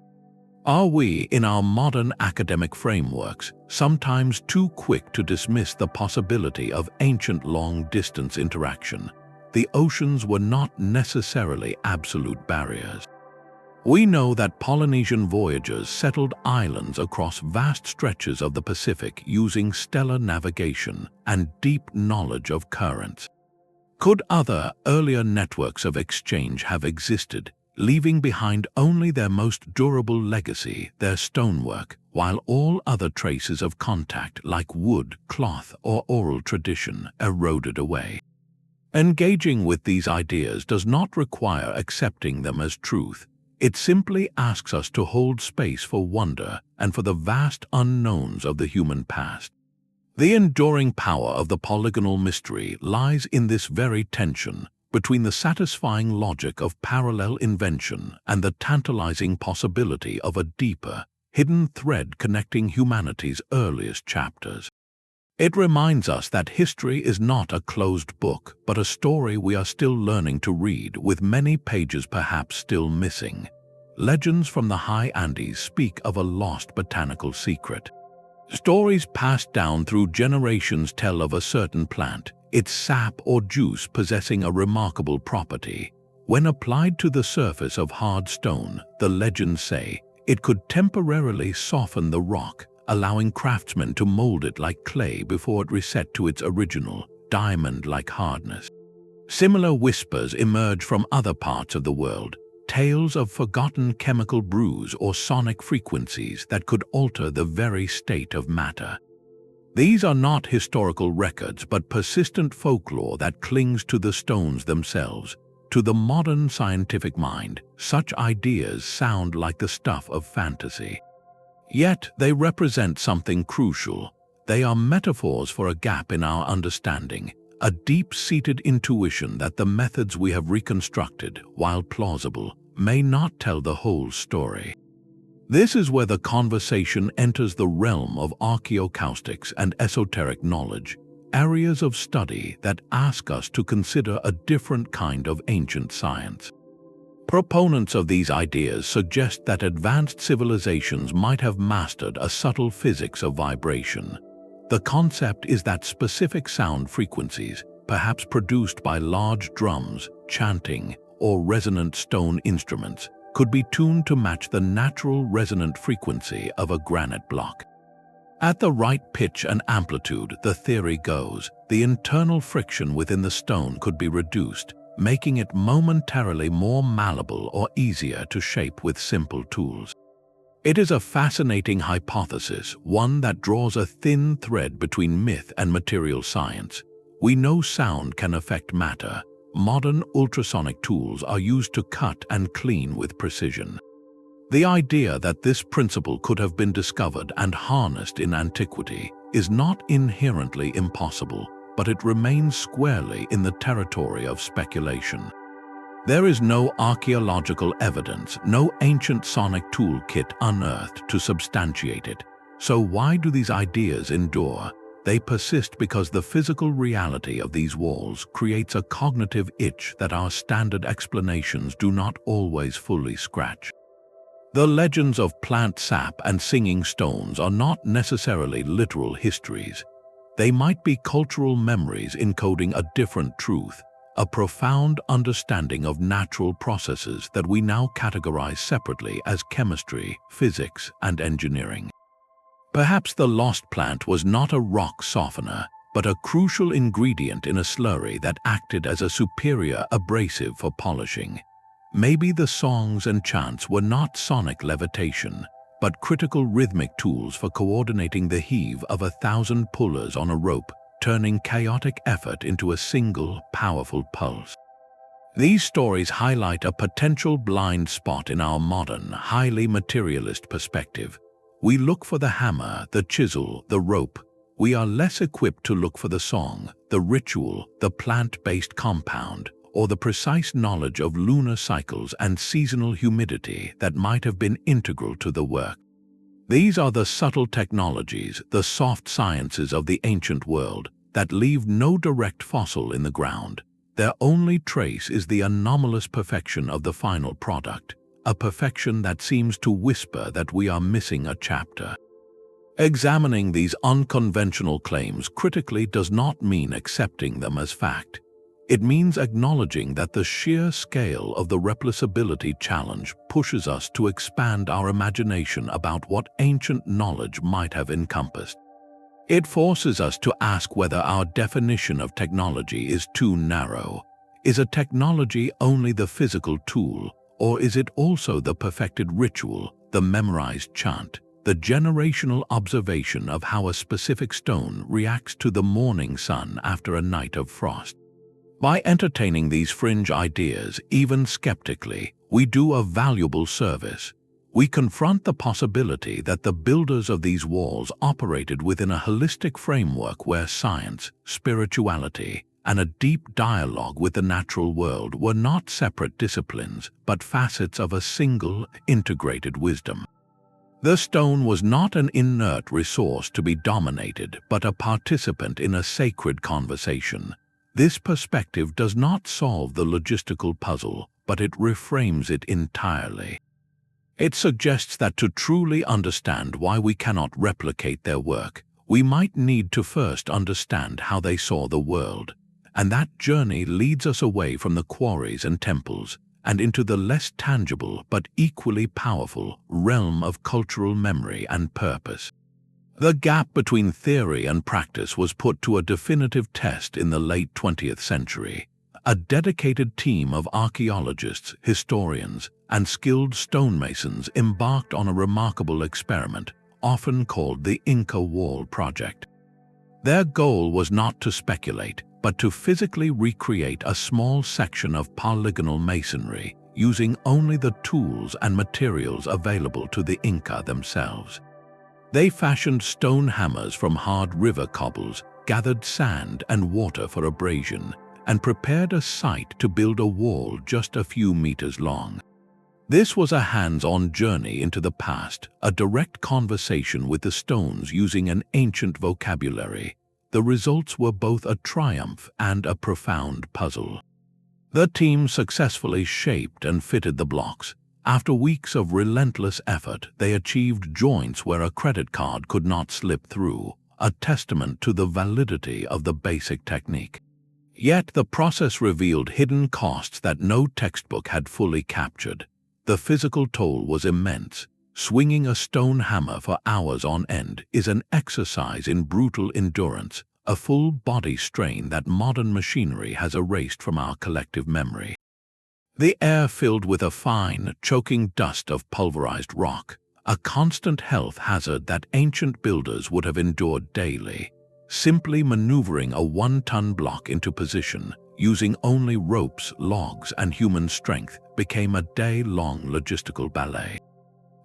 Are we, in our modern academic frameworks, sometimes too quick to dismiss the possibility of ancient long-distance interaction? The oceans were not necessarily absolute barriers. We know that Polynesian voyagers settled islands across vast stretches of the Pacific using stellar navigation and deep knowledge of currents. Could other, earlier networks of exchange have existed, leaving behind only their most durable legacy, their stonework, while all other traces of contact like wood, cloth, or oral tradition eroded away? Engaging with these ideas does not require accepting them as truth. It simply asks us to hold space for wonder and for the vast unknowns of the human past. The enduring power of the polygonal mystery lies in this very tension between the satisfying logic of parallel invention and the tantalizing possibility of a deeper, hidden thread connecting humanity's earliest chapters. It reminds us that history is not a closed book, but a story we are still learning to read, with many pages perhaps still missing. Legends from the high Andes speak of a lost botanical secret. Stories passed down through generations tell of a certain plant, its sap or juice possessing a remarkable property. When applied to the surface of hard stone, the legends say, it could temporarily soften the rock, allowing craftsmen to mold it like clay before it reset to its original, diamond-like hardness. Similar whispers emerge from other parts of the world, tales of forgotten chemical brews or sonic frequencies that could alter the very state of matter. These are not historical records, but persistent folklore that clings to the stones themselves. To the modern scientific mind, such ideas sound like the stuff of fantasy. Yet they represent something crucial. They are metaphors for a gap in our understanding, a deep-seated intuition that the methods we have reconstructed, while plausible, may not tell the whole story. This is where the conversation enters the realm of archaeocaustics and esoteric knowledge, areas of study that ask us to consider a different kind of ancient science. Proponents of these ideas suggest that advanced civilizations might have mastered a subtle physics of vibration. The concept is that specific sound frequencies, perhaps produced by large drums, chanting, or resonant stone instruments, could be tuned to match the natural resonant frequency of a granite block. At the right pitch and amplitude, the theory goes, the internal friction within the stone could be reduced, making it momentarily more malleable or easier to shape with simple tools. It is a fascinating hypothesis, one that draws a thin thread between myth and material science. We know sound can affect matter. Modern ultrasonic tools are used to cut and clean with precision. The idea that this principle could have been discovered and harnessed in antiquity is not inherently impossible, but it remains squarely in the territory of speculation. There is no archaeological evidence, no ancient sonic toolkit unearthed to substantiate it. So why do these ideas endure? They persist because the physical reality of these walls creates a cognitive itch that our standard explanations do not always fully scratch. The legends of plant sap and singing stones are not necessarily literal histories. They might be cultural memories encoding a different truth, a profound understanding of natural processes that we now categorize separately as chemistry, physics, and engineering. Perhaps the lost plant was not a rock softener, but a crucial ingredient in a slurry that acted as a superior abrasive for polishing. Maybe the songs and chants were not sonic levitation, but critical rhythmic tools for coordinating the heave of 1,000 pullers on a rope, turning chaotic effort into a single, powerful pulse. These stories highlight a potential blind spot in our modern, highly materialist perspective. We look for the hammer, the chisel, the rope. We are less equipped to look for the song, the ritual, the plant-based compound, or the precise knowledge of lunar cycles and seasonal humidity that might have been integral to the work. These are the subtle technologies, the soft sciences of the ancient world, that leave no direct fossil in the ground. Their only trace is the anomalous perfection of the final product, a perfection that seems to whisper that we are missing a chapter. Examining these unconventional claims critically does not mean accepting them as fact. It means acknowledging that the sheer scale of the replicability challenge pushes us to expand our imagination about what ancient knowledge might have encompassed. It forces us to ask whether our definition of technology is too narrow. Is a technology only the physical tool, or is it also the perfected ritual, the memorized chant, the generational observation of how a specific stone reacts to the morning sun after a night of frost? By entertaining these fringe ideas, even skeptically, we do a valuable service. We confront the possibility that the builders of these walls operated within a holistic framework where science, spirituality, and a deep dialogue with the natural world were not separate disciplines, but facets of a single, integrated wisdom. The stone was not an inert resource to be dominated, but a participant in a sacred conversation. This perspective does not solve the logistical puzzle, but it reframes it entirely. It suggests that to truly understand why we cannot replicate their work, we might need to first understand how they saw the world, and that journey leads us away from the quarries and temples and into the less tangible but equally powerful realm of cultural memory and purpose. The gap between theory and practice was put to a definitive test in the late 20th century. A dedicated team of archaeologists, historians, and skilled stonemasons embarked on a remarkable experiment, often called the Inca Wall Project. Their goal was not to speculate, but to physically recreate a small section of polygonal masonry, using only the tools and materials available to the Inca themselves. They fashioned stone hammers from hard river cobbles, gathered sand and water for abrasion, and prepared a site to build a wall just a few meters long. This was a hands-on journey into the past, a direct conversation with the stones using an ancient vocabulary. The results were both a triumph and a profound puzzle. The team successfully shaped and fitted the blocks. After weeks of relentless effort, they achieved joints where a credit card could not slip through, a testament to the validity of the basic technique. Yet the process revealed hidden costs that no textbook had fully captured. The physical toll was immense. Swinging a stone hammer for hours on end is an exercise in brutal endurance, a full body strain that modern machinery has erased from our collective memory. The air filled with a fine, choking dust of pulverized rock, a constant health hazard that ancient builders would have endured daily. Simply maneuvering a 1-ton block into position, using only ropes, logs, and human strength, became a day-long logistical ballet.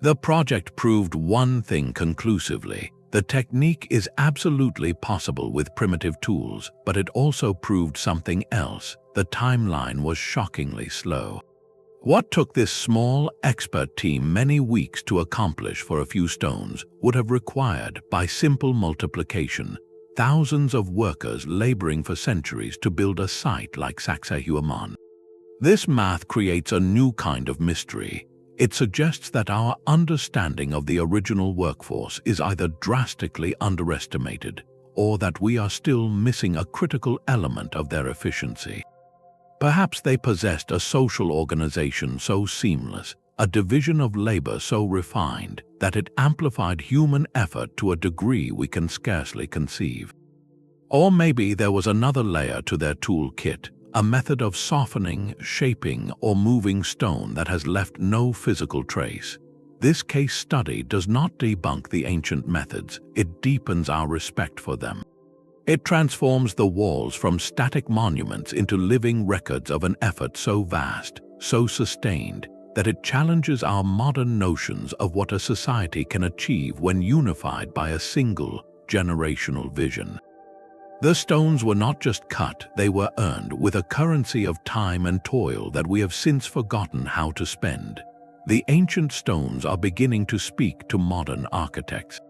The project proved one thing conclusively: the technique is absolutely possible with primitive tools, but it also proved something else. The timeline was shockingly slow. What took this small, expert team many weeks to accomplish for a few stones would have required, by simple multiplication, thousands of workers laboring for centuries to build a site like Sacsayhuamán. This math creates a new kind of mystery. It suggests that our understanding of the original workforce is either drastically underestimated or that we are still missing a critical element of their efficiency. Perhaps they possessed a social organization so seamless, a division of labor so refined, that it amplified human effort to a degree we can scarcely conceive. Or maybe there was another layer to their toolkit, a method of softening, shaping, or moving stone that has left no physical trace. This case study does not debunk the ancient methods, it deepens our respect for them. It transforms the walls from static monuments into living records of an effort so vast, so sustained, that it challenges our modern notions of what a society can achieve when unified by a single, generational vision. The stones were not just cut, they were earned with a currency of time and toil that we have since forgotten how to spend. The ancient stones are beginning to speak to modern architects.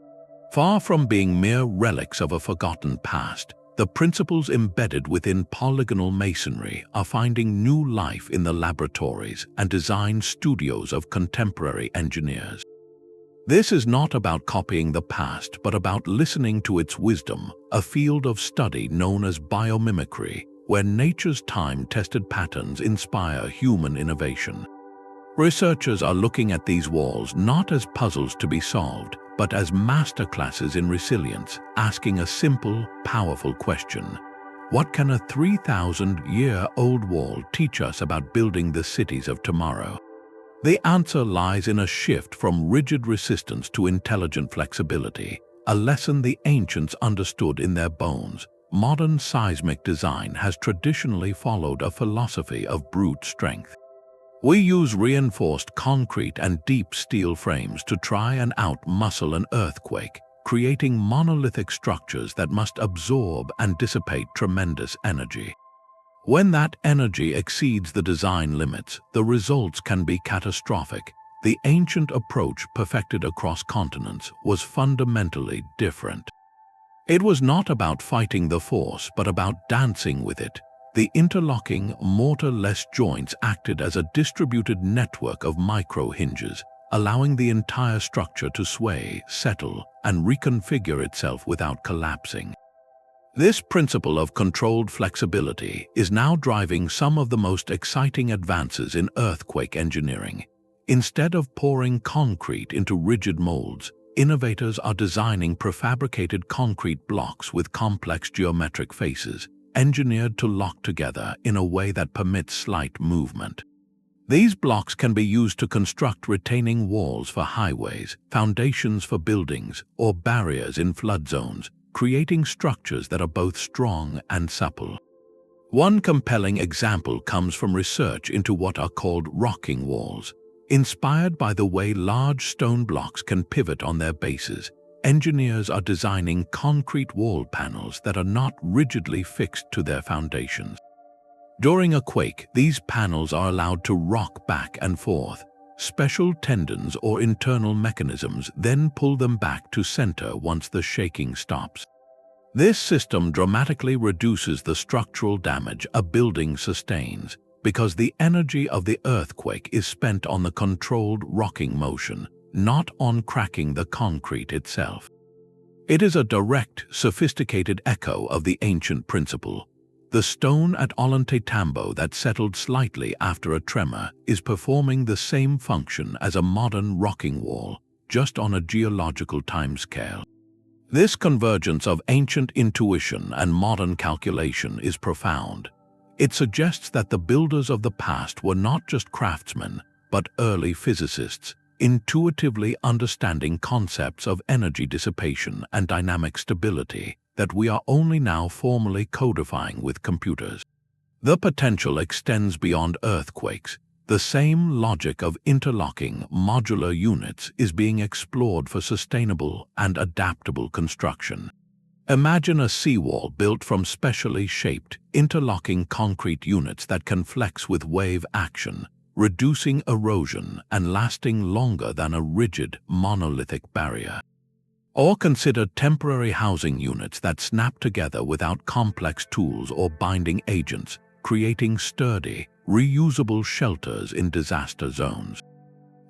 Far from being mere relics of a forgotten past, the principles embedded within polygonal masonry are finding new life in the laboratories and design studios of contemporary engineers. This is not about copying the past, but about listening to its wisdom, a field of study known as biomimicry, where nature's time-tested patterns inspire human innovation. Researchers are looking at these walls not as puzzles to be solved, but as masterclasses in resilience, asking a simple, powerful question: what can a 3,000-year-old wall teach us about building the cities of tomorrow? The answer lies in a shift from rigid resistance to intelligent flexibility, a lesson the ancients understood in their bones. Modern seismic design has traditionally followed a philosophy of brute strength. We use reinforced concrete and deep steel frames to try and out-muscle an earthquake, creating monolithic structures that must absorb and dissipate tremendous energy. When that energy exceeds the design limits, the results can be catastrophic. The ancient approach, perfected across continents, was fundamentally different. It was not about fighting the force, but about dancing with it. The interlocking, mortar-less joints acted as a distributed network of micro-hinges, allowing the entire structure to sway, settle, and reconfigure itself without collapsing. This principle of controlled flexibility is now driving some of the most exciting advances in earthquake engineering. Instead of pouring concrete into rigid molds, innovators are designing prefabricated concrete blocks with complex geometric faces, engineered to lock together in a way that permits slight movement. These blocks can be used to construct retaining walls for highways, foundations for buildings, or barriers in flood zones, creating structures that are both strong and supple. One compelling example comes from research into what are called rocking walls. Inspired by the way large stone blocks can pivot on their bases, engineers are designing concrete wall panels that are not rigidly fixed to their foundations. During a quake, these panels are allowed to rock back and forth. Special tendons or internal mechanisms then pull them back to center once the shaking stops. This system dramatically reduces the structural damage a building sustains. because the energy of the earthquake is spent on the controlled rocking motion, not on cracking the concrete itself. It is a direct, sophisticated echo of the ancient principle. The stone at Ollantaytambo that settled slightly after a tremor is performing the same function as a modern rocking wall, just on a geological timescale. This convergence of ancient intuition and modern calculation is profound. It suggests that the builders of the past were not just craftsmen, but early physicists, intuitively understanding concepts of energy dissipation and dynamic stability that we are only now formally codifying with computers. The potential extends beyond earthquakes. The same logic of interlocking modular units is being explored for sustainable and adaptable construction. Imagine a seawall built from specially shaped, interlocking concrete units that can flex with wave action, reducing erosion and lasting longer than a rigid, monolithic barrier. Or consider temporary housing units that snap together without complex tools or binding agents, creating sturdy, reusable shelters in disaster zones.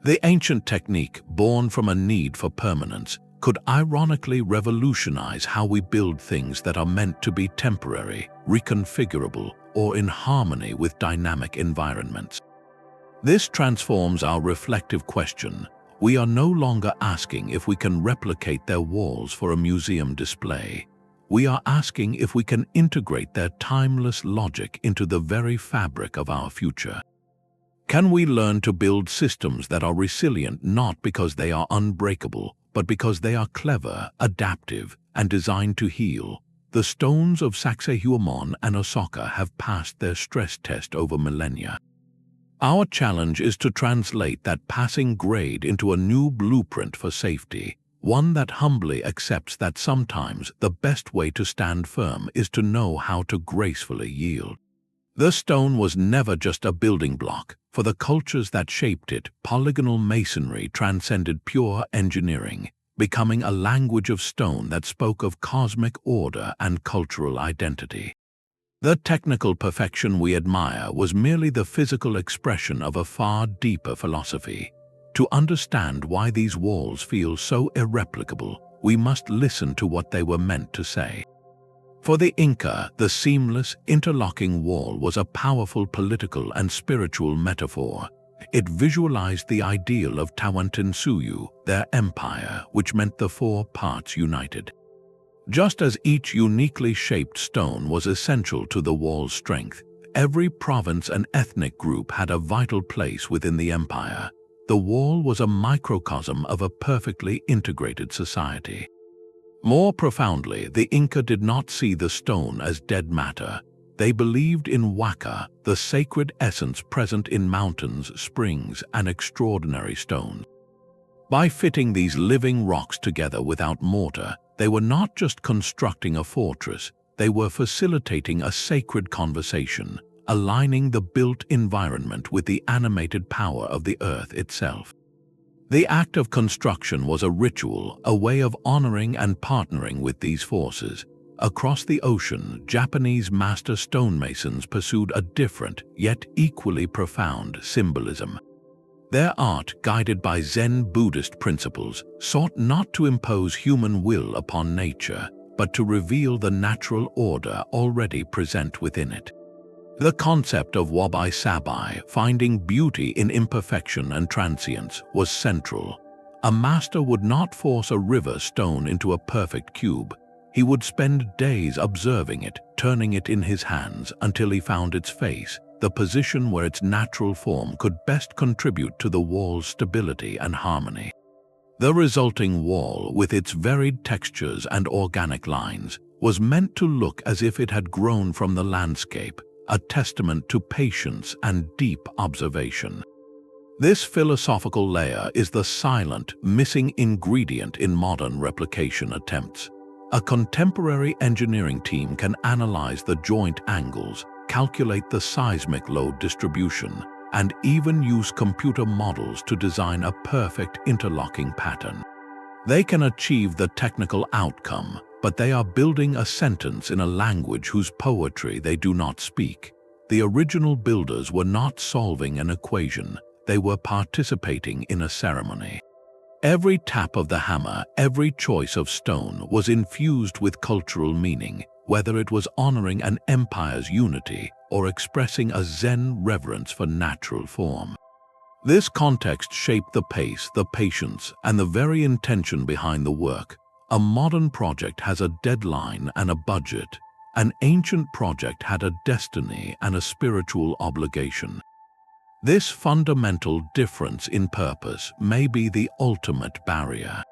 The ancient technique, born from a need for permanence, could ironically revolutionize how we build things that are meant to be temporary, reconfigurable, or in harmony with dynamic environments. This transforms our reflective question. We are no longer asking if we can replicate their walls for a museum display. We are asking if we can integrate their timeless logic into the very fabric of our future. Can we learn to build systems that are resilient not because they are unbreakable, but because they are clever, adaptive, and designed to heal? The stones of Sacsayhuamán and Osaka have passed their stress test over millennia. Our challenge is to translate that passing grade into a new blueprint for safety, one that humbly accepts that sometimes the best way to stand firm is to know how to gracefully yield. The stone was never just a building block. For the cultures that shaped it, polygonal masonry transcended pure engineering, becoming a language of stone that spoke of cosmic order and cultural identity. The technical perfection we admire was merely the physical expression of a far deeper philosophy. To understand why these walls feel so irreplicable, we must listen to what they were meant to say. For the Inca, the seamless, interlocking wall was a powerful political and spiritual metaphor. It visualized the ideal of Tawantinsuyu, their empire, which meant the four parts united. Just as each uniquely shaped stone was essential to the wall's strength, every province and ethnic group had a vital place within the empire. The wall was a microcosm of a perfectly integrated society. More profoundly, the Inca did not see the stone as dead matter. They believed in waka, the sacred essence present in mountains, springs, and extraordinary stones. By fitting these living rocks together without mortar, they were not just constructing a fortress, they were facilitating a sacred conversation, aligning the built environment with the animated power of the earth itself. The act of construction was a ritual, a way of honoring and partnering with these forces. Across the ocean, Japanese master stonemasons pursued a different, yet equally profound symbolism. Their art, guided by Zen Buddhist principles, sought not to impose human will upon nature, but to reveal the natural order already present within it. The concept of wabi-sabi, finding beauty in imperfection and transience, was central. A master would not force a river stone into a perfect cube. He would spend days observing it, turning it in his hands until he found its face, the position where its natural form could best contribute to the wall's stability and harmony. The resulting wall, with its varied textures and organic lines, was meant to look as if it had grown from the landscape, a testament to patience and deep observation. This philosophical layer is the silent, missing ingredient in modern replication attempts. A contemporary engineering team can analyze the joint angles, calculate the seismic load distribution, and even use computer models to design a perfect interlocking pattern. They can achieve the technical outcome, but they are building a sentence in a language whose poetry they do not speak. the original builders were not solving an equation, they were participating in a ceremony. Every tap of the hammer, every choice of stone was infused with cultural meaning, whether it was honoring an empire's unity or expressing a Zen reverence for natural form. This context shaped the pace, the patience, and the very intention behind the work. A modern project has a deadline and a budget. An ancient project had a destiny and a spiritual obligation. This fundamental difference in purpose may be the ultimate barrier.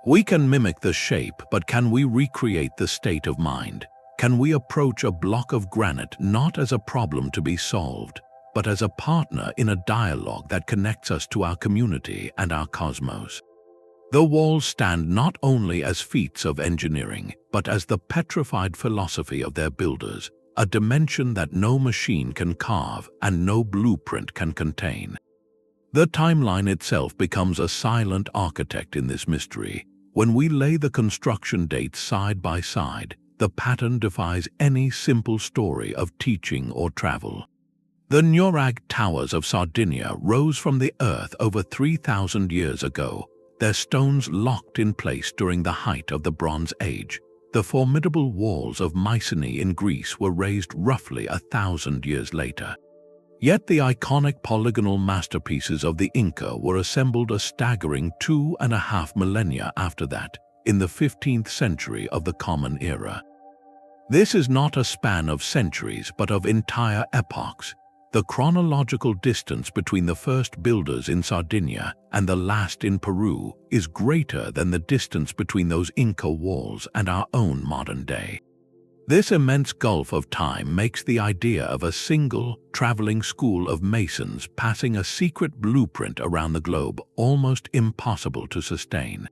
We can mimic the shape, but can we recreate the state of mind? Can we approach a block of granite not as a problem to be solved, but as a partner in a dialogue that connects us to our community and our cosmos? The walls stand not only as feats of engineering, but as the petrified philosophy of their builders, a dimension that no machine can carve and no blueprint can contain. The timeline itself becomes a silent architect in this mystery. When we lay the construction dates side by side, the pattern defies any simple story of teaching or travel. The Nuragic towers of Sardinia rose from the earth over 3,000 years ago, their stones locked in place during the height of the Bronze Age. The formidable walls of Mycenae in Greece were raised roughly 1,000 years later. Yet the iconic polygonal masterpieces of the Inca were assembled a staggering 2.5 millennia after that, in the 15th century of the Common Era. This is not a span of centuries but of entire epochs. The chronological distance between the first builders in Sardinia and the last in Peru is greater than the distance between those Inca walls and our own modern day. This immense gulf of time makes the idea of a single, traveling school of masons passing a secret blueprint around the globe almost impossible to sustain.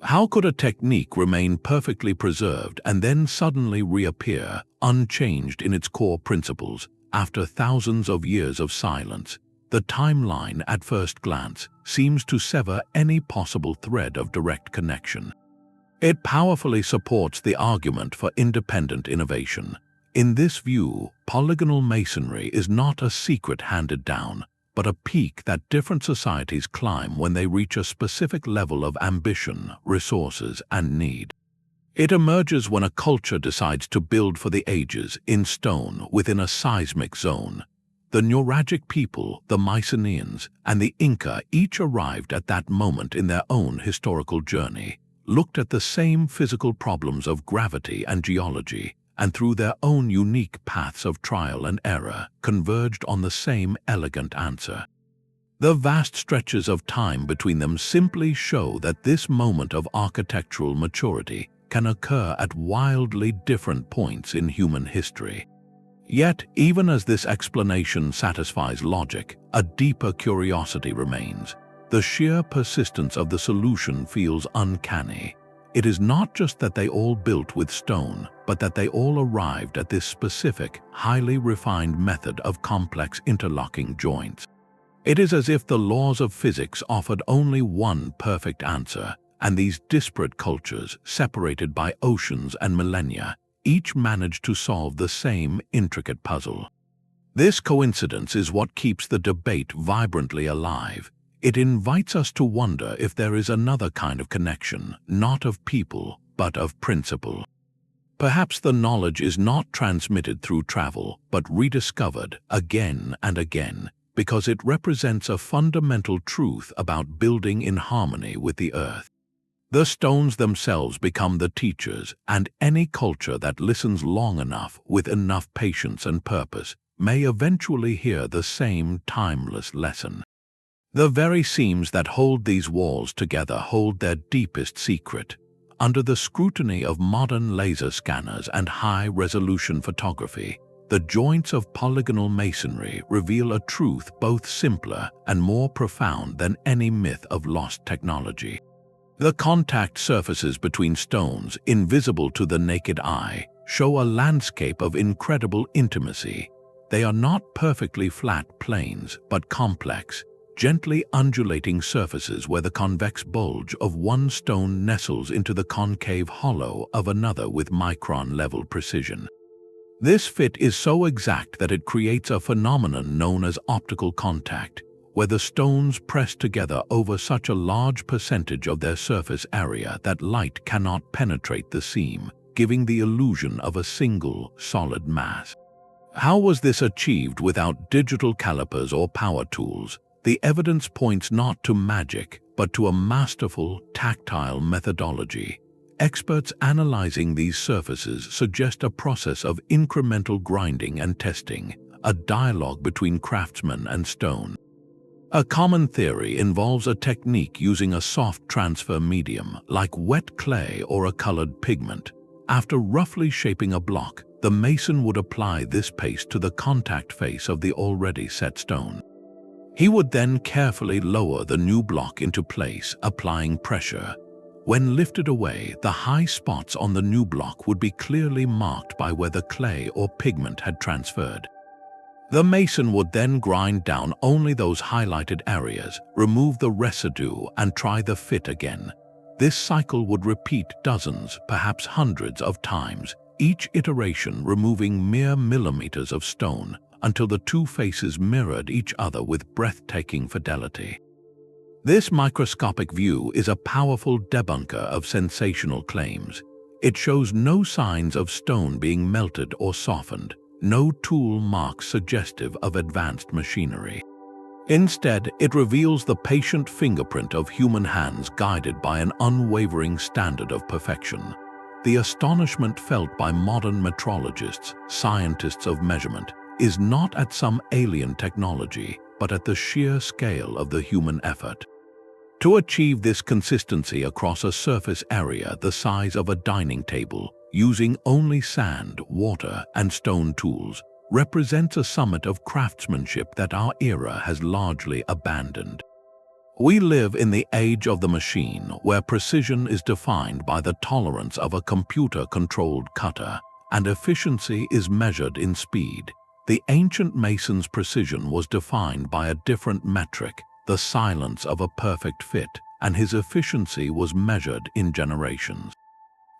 How could a technique remain perfectly preserved and then suddenly reappear, unchanged in its core principles, after thousands of years of silence? The timeline, at first glance, seems to sever any possible thread of direct connection. It powerfully supports the argument for independent innovation. In this view, polygonal masonry is not a secret handed down, but a peak that different societies climb when they reach a specific level of ambition, resources, and need. It emerges when a culture decides to build for the ages in stone within a seismic zone. The Nuragic people, the Mycenaeans, and the Inca each arrived at that moment in their own historical journey, looked at the same physical problems of gravity and geology, and through their own unique paths of trial and error, converged on the same elegant answer. The vast stretches of time between them simply show that this moment of architectural maturity can occur at wildly different points in human history. Yet, even as this explanation satisfies logic, a deeper curiosity remains. The sheer persistence of the solution feels uncanny. It is not just that they all built with stone, but that they all arrived at this specific, highly refined method of complex interlocking joints. It is as if the laws of physics offered only one perfect answer, and these disparate cultures, separated by oceans and millennia, each managed to solve the same intricate puzzle. This coincidence is what keeps the debate vibrantly alive. It invites us to wonder if there is another kind of connection, not of people, but of principle. Perhaps the knowledge is not transmitted through travel, but rediscovered again and again, because it represents a fundamental truth about building in harmony with the earth. The stones themselves become the teachers, and any culture that listens long enough, with enough patience and purpose, may eventually hear the same timeless lesson. The very seams that hold these walls together hold their deepest secret. Under the scrutiny of modern laser scanners and high-resolution photography, the joints of polygonal masonry reveal a truth both simpler and more profound than any myth of lost technology. The contact surfaces between stones, invisible to the naked eye, show a landscape of incredible intimacy. They are not perfectly flat planes, but complex, gently undulating surfaces where the convex bulge of one stone nestles into the concave hollow of another with micron-level precision. This fit is so exact that it creates a phenomenon known as optical contact, where the stones press together over such a large percentage of their surface area that light cannot penetrate the seam, giving the illusion of a single, solid mass. How was this achieved without digital calipers or power tools? The evidence points not to magic, but to a masterful, tactile methodology. Experts analyzing these surfaces suggest a process of incremental grinding and testing, a dialogue between craftsman and stone. A common theory involves a technique using a soft transfer medium, like wet clay or a colored pigment. After roughly shaping a block, the mason would apply this paste to the contact face of the already set stone. He would then carefully lower the new block into place, applying pressure. When lifted away, the high spots on the new block would be clearly marked by where the clay or pigment had transferred. The mason would then grind down only those highlighted areas, remove the residue, and try the fit again. This cycle would repeat dozens, perhaps hundreds of times, each iteration removing mere millimeters of stone until the two faces mirrored each other with breathtaking fidelity. This microscopic view is a powerful debunker of sensational claims. It shows no signs of stone being melted or softened, no tool marks suggestive of advanced machinery. Instead, it reveals the patient fingerprint of human hands guided by an unwavering standard of perfection. The astonishment felt by modern metrologists, scientists of measurement, is not at some alien technology, but at the sheer scale of the human effort. To achieve this consistency across a surface area the size of a dining table, using only sand, water, and stone tools, represents a summit of craftsmanship that our era has largely abandoned. We live in the age of the machine, where precision is defined by the tolerance of a computer-controlled cutter, and efficiency is measured in speed. The ancient mason's precision was defined by a different metric, the silence of a perfect fit, and his efficiency was measured in generations.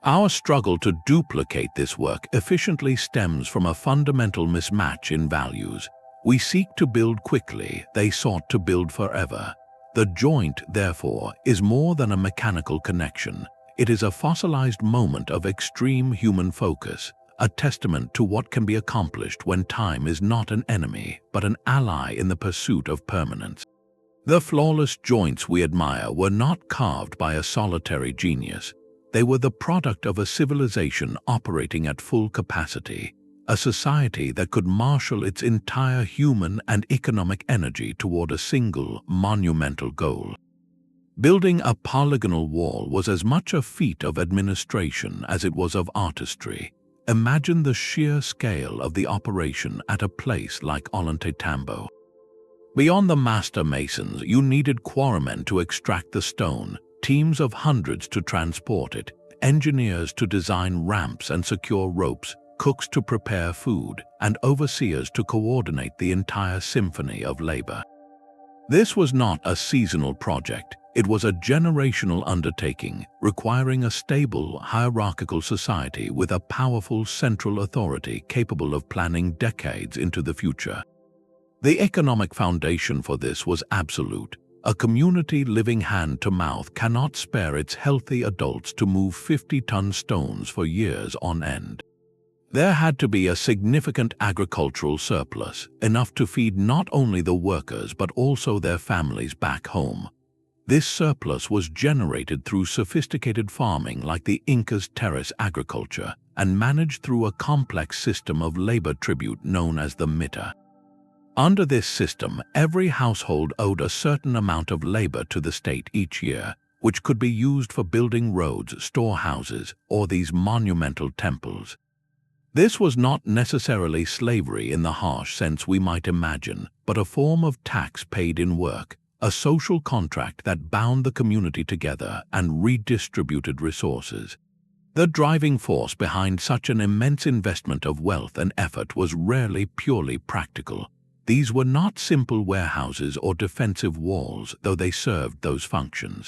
Our struggle to duplicate this work efficiently stems from a fundamental mismatch in values. We seek to build quickly, they sought to build forever. The joint, therefore, is more than a mechanical connection. It is a fossilized moment of extreme human focus, a testament to what can be accomplished when time is not an enemy, but an ally in the pursuit of permanence. The flawless joints we admire were not carved by a solitary genius. They were the product of a civilization operating at full capacity, a society that could marshal its entire human and economic energy toward a single, monumental goal. Building a polygonal wall was as much a feat of administration as it was of artistry. Imagine the sheer scale of the operation at a place like Ollantaytambo. Beyond the master masons, you needed quarrymen to extract the stone, teams of hundreds to transport it, engineers to design ramps and secure ropes, cooks to prepare food, and overseers to coordinate the entire symphony of labor. This was not a seasonal project. It was a generational undertaking, requiring a stable, hierarchical society with a powerful central authority capable of planning decades into the future. The economic foundation for this was absolute. A community living hand to mouth cannot spare its healthy adults to move 50-ton stones for years on end. There had to be a significant agricultural surplus, enough to feed not only the workers but also their families back home. This surplus was generated through sophisticated farming like the Inca's terrace agriculture and managed through a complex system of labor tribute known as the mita. Under this system, every household owed a certain amount of labor to the state each year, which could be used for building roads, storehouses, or these monumental temples. This was not necessarily slavery in the harsh sense we might imagine, but a form of tax paid in work, a social contract that bound the community together and redistributed resources. The driving force behind such an immense investment of wealth and effort was rarely purely practical. These were not simple warehouses or defensive walls, though they served those functions.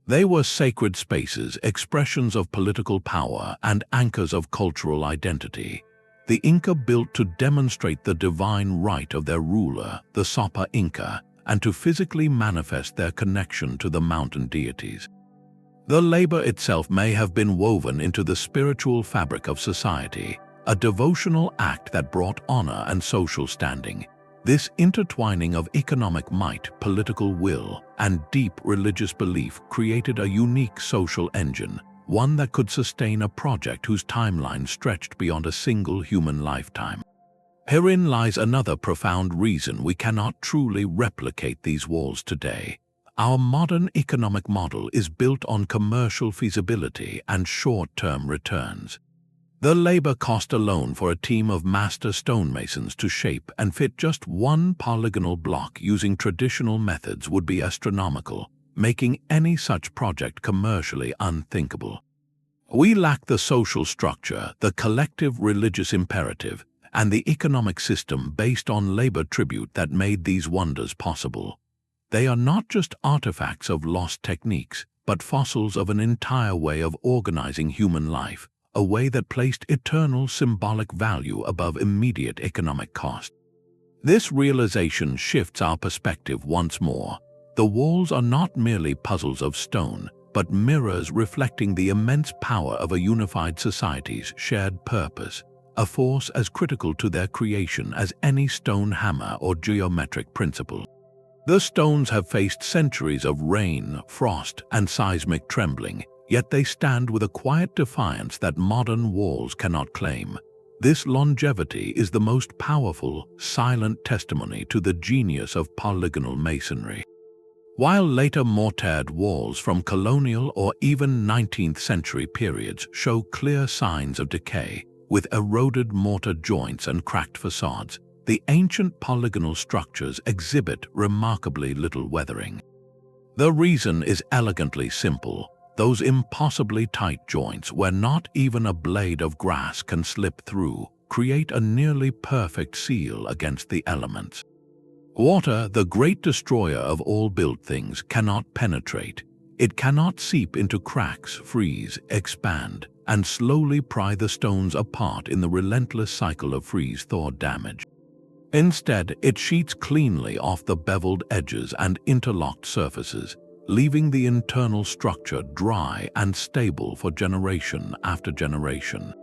They were sacred spaces, expressions of political power, and anchors of cultural identity. The Inca built to demonstrate the divine right of their ruler, the Sapa Inca, and to physically manifest their connection to the mountain deities. The labor itself may have been woven into the spiritual fabric of society, a devotional act that brought honor and social standing. This intertwining of economic might, political will, and deep religious belief created a unique social engine, one that could sustain a project whose timeline stretched beyond a single human lifetime. Herein lies another profound reason we cannot truly replicate these walls today. Our modern economic model is built on commercial feasibility and short-term returns. The labor cost alone for a team of master stonemasons to shape and fit just one polygonal block using traditional methods would be astronomical, making any such project commercially unthinkable. We lack the social structure, the collective religious imperative, and the economic system based on labor tribute that made these wonders possible. They are not just artifacts of lost techniques, but fossils of an entire way of organizing human life, a way that placed eternal symbolic value above immediate economic cost. This realization shifts our perspective once more. The walls are not merely puzzles of stone, but mirrors reflecting the immense power of a unified society's shared purpose, a force as critical to their creation as any stone hammer or geometric principle. The stones have faced centuries of rain, frost, and seismic trembling, yet they stand with a quiet defiance that modern walls cannot claim. This longevity is the most powerful, silent testimony to the genius of polygonal masonry. While later mortared walls from colonial or even 19th century periods show clear signs of decay, with eroded mortar joints and cracked facades, the ancient polygonal structures exhibit remarkably little weathering. The reason is elegantly simple. Those impossibly tight joints where not even a blade of grass can slip through create a nearly perfect seal against the elements. Water, the great destroyer of all built things, cannot penetrate. It cannot seep into cracks, freeze, expand, and slowly pry the stones apart in the relentless cycle of freeze-thaw damage. Instead, it sheets cleanly off the beveled edges and interlocked surfaces, leaving the internal structure dry and stable for generation after generation.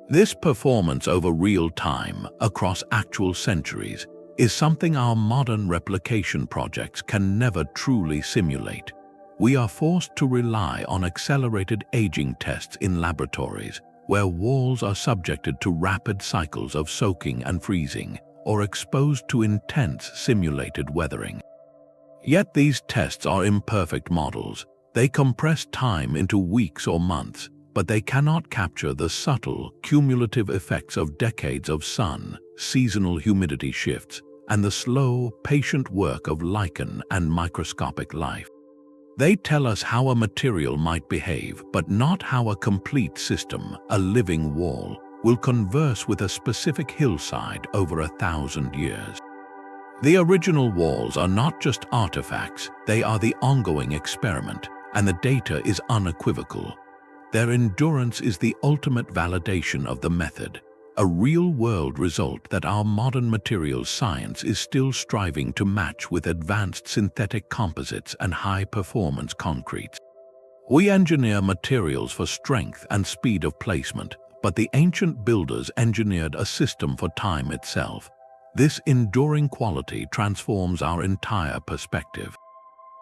This performance over real time, across actual centuries, is something our modern replication projects can never truly simulate. We are forced to rely on accelerated aging tests in laboratories, where walls are subjected to rapid cycles of soaking and freezing, or exposed to intense simulated weathering. Yet these tests are imperfect models. They compress time into weeks or months, but they cannot capture the subtle, cumulative effects of decades of sun, seasonal humidity shifts, and the slow, patient work of lichen and microscopic life. They tell us how a material might behave, but not how a complete system, a living wall, will converse with a specific hillside over 1,000 years. The original walls are not just artifacts, they are the ongoing experiment, and the data is unequivocal. Their endurance is the ultimate validation of the method, a real-world result that our modern materials science is still striving to match with advanced synthetic composites and high-performance concretes. We engineer materials for strength and speed of placement, but the ancient builders engineered a system for time itself. This enduring quality transforms our entire perspective.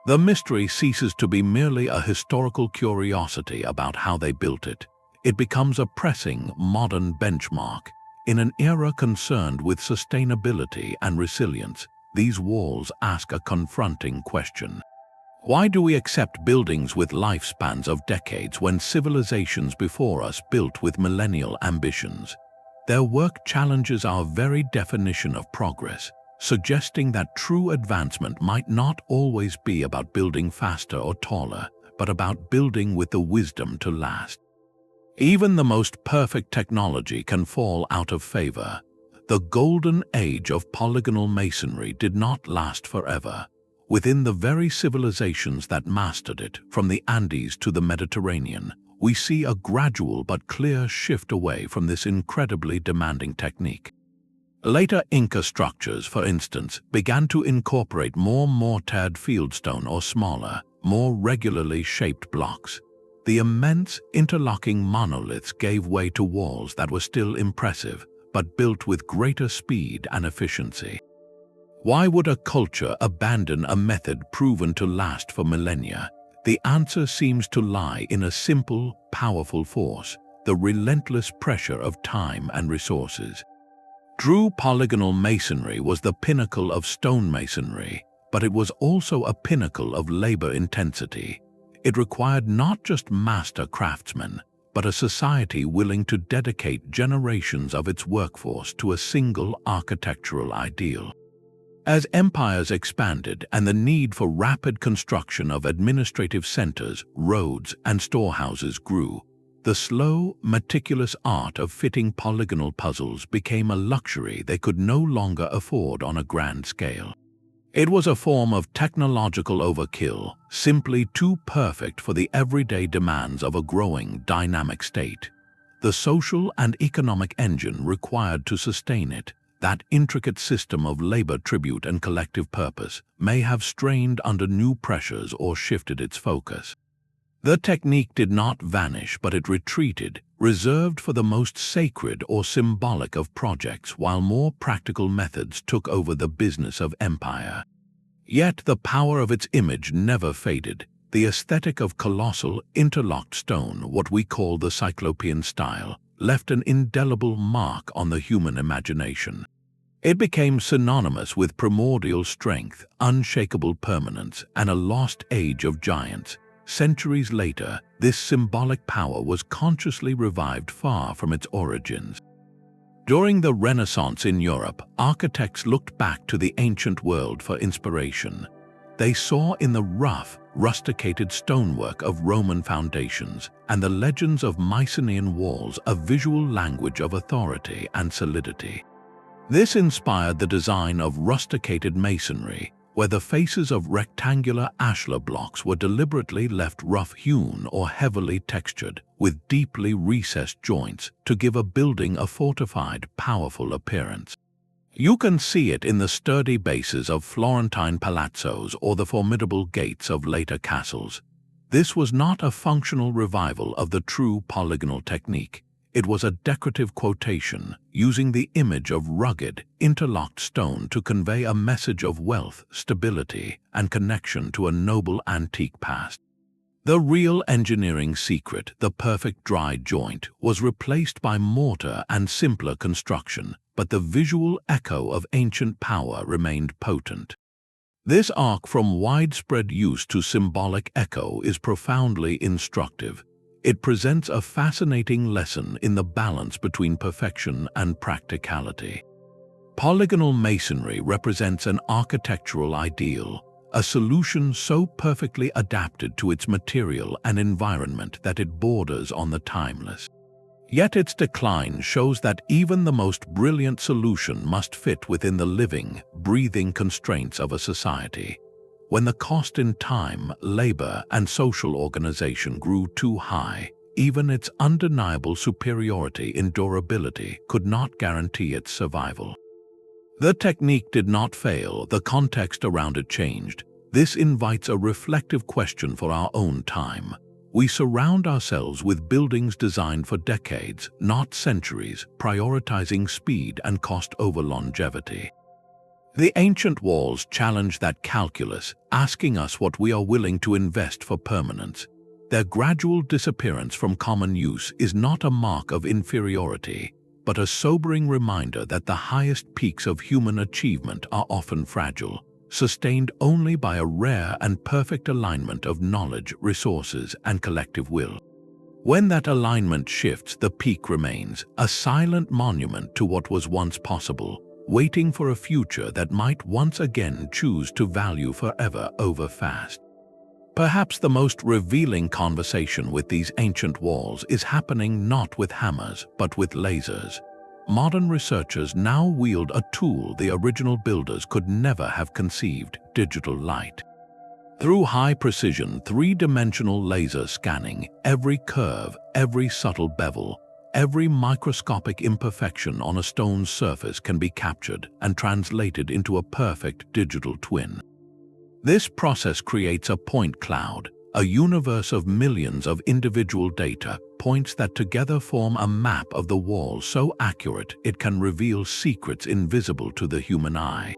The mystery ceases to be merely a historical curiosity about how they built it. It becomes a pressing, modern benchmark. In an era concerned with sustainability and resilience, these walls ask a confronting question. Why do we accept buildings with lifespans of decades when civilizations before us built with millennial ambitions? Their work challenges our very definition of progress, suggesting that true advancement might not always be about building faster or taller, but about building with the wisdom to last. Even the most perfect technology can fall out of favor. The golden age of polygonal masonry did not last forever. Within the very civilizations that mastered it, from the Andes to the Mediterranean, we see a gradual but clear shift away from this incredibly demanding technique. Later Inca structures, for instance, began to incorporate more mortared fieldstone or smaller, more regularly shaped blocks. The immense interlocking monoliths gave way to walls that were still impressive, but built with greater speed and efficiency. Why would a culture abandon a method proven to last for millennia? The answer seems to lie in a simple, powerful force: the relentless pressure of time and resources. True polygonal masonry was the pinnacle of stonemasonry, but it was also a pinnacle of labor intensity. It required not just master craftsmen, but a society willing to dedicate generations of its workforce to a single architectural ideal. As empires expanded and the need for rapid construction of administrative centers, roads, and storehouses grew, the slow, meticulous art of fitting polygonal puzzles became a luxury they could no longer afford on a grand scale. It was a form of technological overkill, simply too perfect for the everyday demands of a growing, dynamic state. The social and economic engine required to sustain it, that intricate system of labor tribute and collective purpose, may have strained under new pressures or shifted its focus. The technique did not vanish, but it retreated, reserved for the most sacred or symbolic of projects, while more practical methods took over the business of empire. Yet the power of its image never faded. The aesthetic of colossal, interlocked stone, what we call the cyclopean style, left an indelible mark on the human imagination. It became synonymous with primordial strength, unshakable permanence, and a lost age of giants. Centuries later, this symbolic power was consciously revived far from its origins. During the Renaissance in Europe, architects looked back to the ancient world for inspiration. They saw in the rough, rusticated stonework of Roman foundations and the legends of Mycenaean walls a visual language of authority and solidity. This inspired the design of rusticated masonry, where the faces of rectangular ashlar blocks were deliberately left rough-hewn or heavily textured, with deeply recessed joints to give a building a fortified, powerful appearance. You can see it in the sturdy bases of Florentine palazzos or the formidable gates of later castles. This was not a functional revival of the true polygonal technique. It was a decorative quotation, using the image of rugged, interlocked stone to convey a message of wealth, stability, and connection to a noble antique past. The real engineering secret, the perfect dry joint, was replaced by mortar and simpler construction, but the visual echo of ancient power remained potent. This arc from widespread use to symbolic echo is profoundly instructive. It presents a fascinating lesson in the balance between perfection and practicality. Polygonal masonry represents an architectural ideal, a solution so perfectly adapted to its material and environment that it borders on the timeless. Yet its decline shows that even the most brilliant solution must fit within the living, breathing constraints of a society. When the cost in time, labor, and social organization grew too high, even its undeniable superiority in durability could not guarantee its survival. The technique did not fail, the context around it changed. This invites a reflective question for our own time. We surround ourselves with buildings designed for decades, not centuries, prioritizing speed and cost over longevity. The ancient walls challenge that calculus, asking us what we are willing to invest for permanence. Their gradual disappearance from common use is not a mark of inferiority, but a sobering reminder that the highest peaks of human achievement are often fragile, sustained only by a rare and perfect alignment of knowledge, resources, and collective will. When that alignment shifts, the peak remains, a silent monument to what was once possible, waiting for a future that might once again choose to value forever over fast. Perhaps the most revealing conversation with these ancient walls is happening not with hammers, but with lasers. Modern researchers now wield a tool the original builders could never have conceived: digital light. Through high-precision, three-dimensional laser scanning, every curve, every subtle bevel, every microscopic imperfection on a stone's surface can be captured and translated into a perfect digital twin. This process creates a point cloud, a universe of millions of individual data points that together form a map of the wall so accurate it can reveal secrets invisible to the human eye.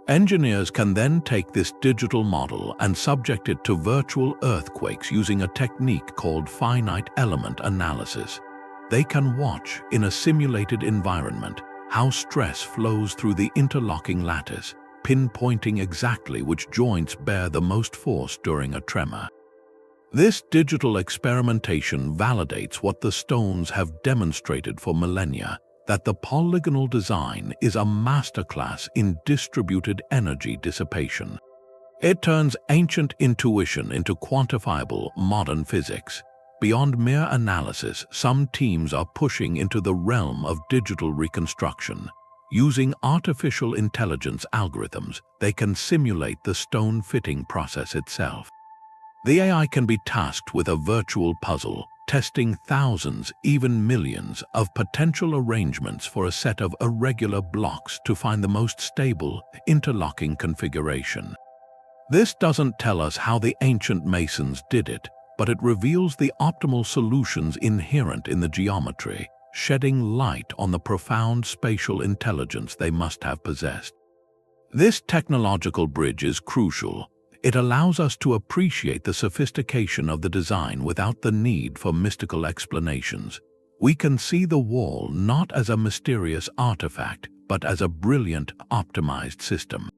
Engineers can then take this digital model and subject it to virtual earthquakes using a technique called finite element analysis. They can watch, in a simulated environment, how stress flows through the interlocking lattice, pinpointing exactly which joints bear the most force during a tremor. This digital experimentation validates what the stones have demonstrated for millennia, that the polygonal design is a masterclass in distributed energy dissipation. It turns ancient intuition into quantifiable modern physics. Beyond mere analysis, some teams are pushing into the realm of digital reconstruction. Using artificial intelligence algorithms, they can simulate the stone fitting process itself. The AI can be tasked with a virtual puzzle, testing thousands, even millions, of potential arrangements for a set of irregular blocks to find the most stable, interlocking configuration. This doesn't tell us how the ancient masons did it, but it reveals the optimal solutions inherent in the geometry, shedding light on the profound spatial intelligence they must have possessed. This technological bridge is crucial. It allows us to appreciate the sophistication of the design without the need for mystical explanations. We can see the wall not as a mysterious artifact, but as a brilliant, optimized system.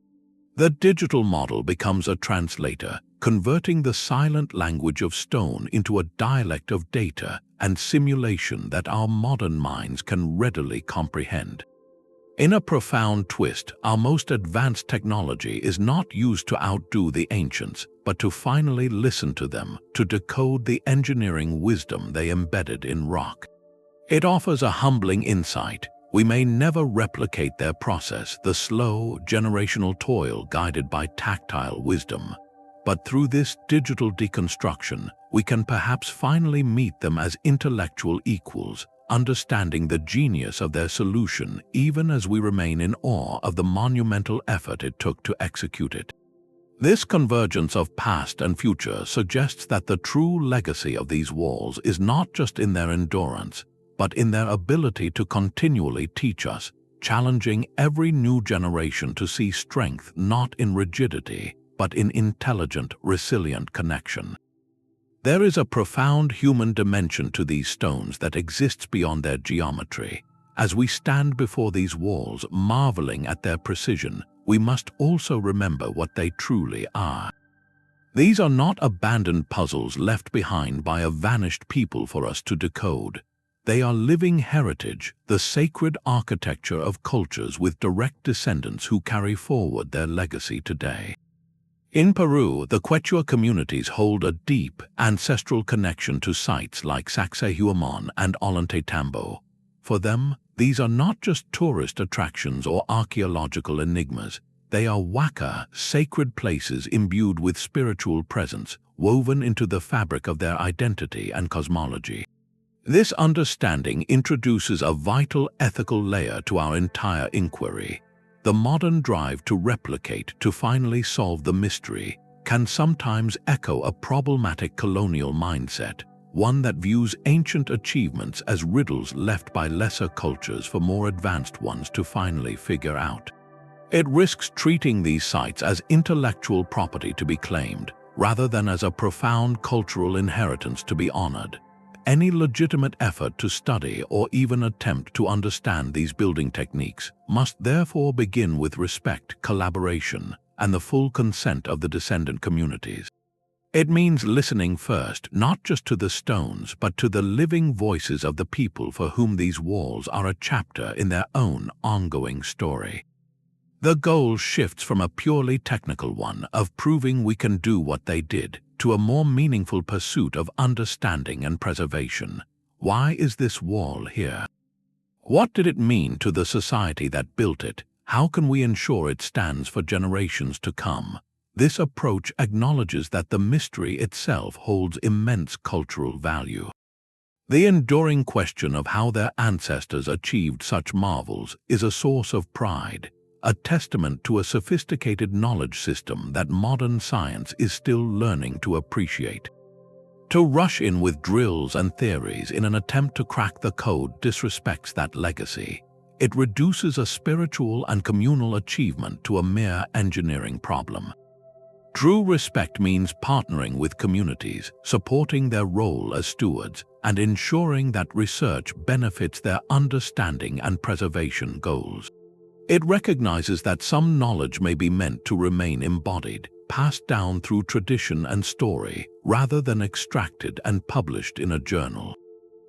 The digital model becomes a translator, converting the silent language of stone into a dialect of data and simulation that our modern minds can readily comprehend. In a profound twist, our most advanced technology is not used to outdo the ancients, but to finally listen to them, to decode the engineering wisdom they embedded in rock. It offers a humbling insight. We may never replicate their process, the slow, generational toil guided by tactile wisdom. But through this digital deconstruction, we can perhaps finally meet them as intellectual equals, understanding the genius of their solution even as we remain in awe of the monumental effort it took to execute it. This convergence of past and future suggests that the true legacy of these walls is not just in their endurance, but in their ability to continually teach us, challenging every new generation to see strength not in rigidity, but in intelligent, resilient connection. There is a profound human dimension to these stones that exists beyond their geometry. As we stand before these walls, marveling at their precision, we must also remember what they truly are. These are not abandoned puzzles left behind by a vanished people for us to decode. They are living heritage, the sacred architecture of cultures with direct descendants who carry forward their legacy today. In Peru, the Quechua communities hold a deep, ancestral connection to sites like Sacsayhuamán and Ollantaytambo. For them, these are not just tourist attractions or archaeological enigmas. They are waka, sacred places imbued with spiritual presence, woven into the fabric of their identity and cosmology. This understanding introduces a vital ethical layer to our entire inquiry. The modern drive to replicate, to finally solve the mystery, can sometimes echo a problematic colonial mindset, one that views ancient achievements as riddles left by lesser cultures for more advanced ones to finally figure out. It risks treating these sites as intellectual property to be claimed, rather than as a profound cultural inheritance to be honored. Any legitimate effort to study or even attempt to understand these building techniques must therefore begin with respect, collaboration, and the full consent of the descendant communities. It means listening first, not just to the stones, but to the living voices of the people for whom these walls are a chapter in their own ongoing story. The goal shifts from a purely technical one of proving we can do what they did, to a more meaningful pursuit of understanding and preservation. Why is this wall here? What did it mean to the society that built it? How can we ensure it stands for generations to come? This approach acknowledges that the mystery itself holds immense cultural value. The enduring question of how their ancestors achieved such marvels is a source of pride, a testament to a sophisticated knowledge system that modern science is still learning to appreciate. To rush in with drills and theories in an attempt to crack the code disrespects that legacy. It reduces a spiritual and communal achievement to a mere engineering problem. True respect means partnering with communities, supporting their role as stewards, and ensuring that research benefits their understanding and preservation goals. It recognizes that some knowledge may be meant to remain embodied, passed down through tradition and story, rather than extracted and published in a journal.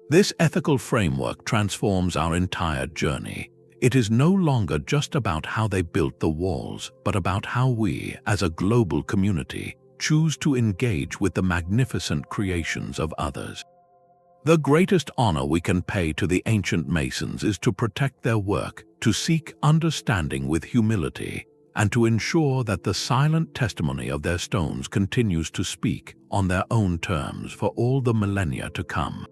This ethical framework transforms our entire journey. It is no longer just about how they built the walls, but about how we, as a global community, choose to engage with the magnificent creations of others. The greatest honor we can pay to the ancient masons is to protect their work, to seek understanding with humility, and to ensure that the silent testimony of their stones continues to speak on their own terms for all the millennia to come.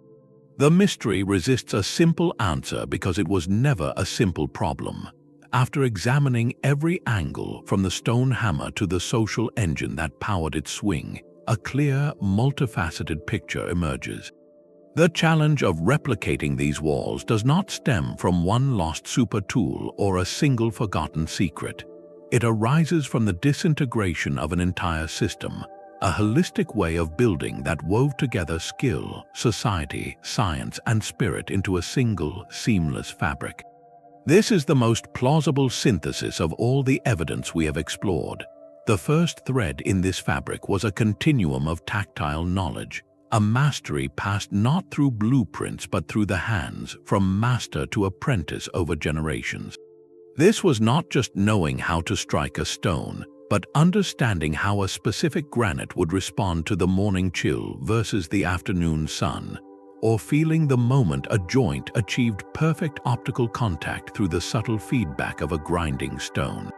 The mystery resists a simple answer because it was never a simple problem. After examining every angle from the stone hammer to the social engine that powered its swing, a clear, multifaceted picture emerges. The challenge of replicating these walls does not stem from one lost super tool or a single forgotten secret. It arises from the disintegration of an entire system, a holistic way of building that wove together skill, society, science, and spirit into a single, seamless fabric. This is the most plausible synthesis of all the evidence we have explored. The first thread in this fabric was a continuum of tactile knowledge, a mastery passed not through blueprints but through the hands, from master to apprentice over generations. This was not just knowing how to strike a stone, but understanding how a specific granite would respond to the morning chill versus the afternoon sun, or feeling the moment a joint achieved perfect optical contact through the subtle feedback of a grinding stone.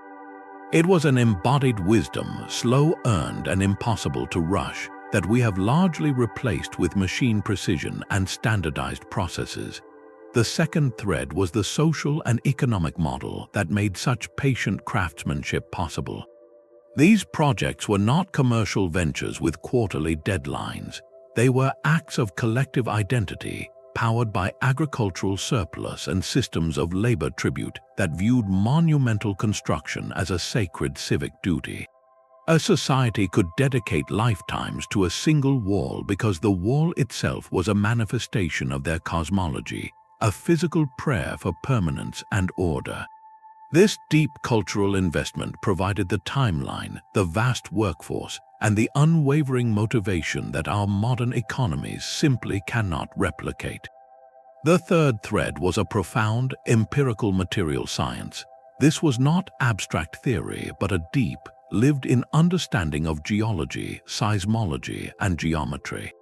It was an embodied wisdom, slow-earned and impossible to rush, that we have largely replaced with machine precision and standardized processes. The second thread was the social and economic model that made such patient craftsmanship possible. These projects were not commercial ventures with quarterly deadlines. They were acts of collective identity, powered by agricultural surplus and systems of labor tribute that viewed monumental construction as a sacred civic duty. A society could dedicate lifetimes to a single wall because the wall itself was a manifestation of their cosmology, a physical prayer for permanence and order. This deep cultural investment provided the timeline, the vast workforce, and the unwavering motivation that our modern economies simply cannot replicate. The third thread was a profound, empirical material science. This was not abstract theory, but a deep, lived-in understanding of geology, seismology, and geometry.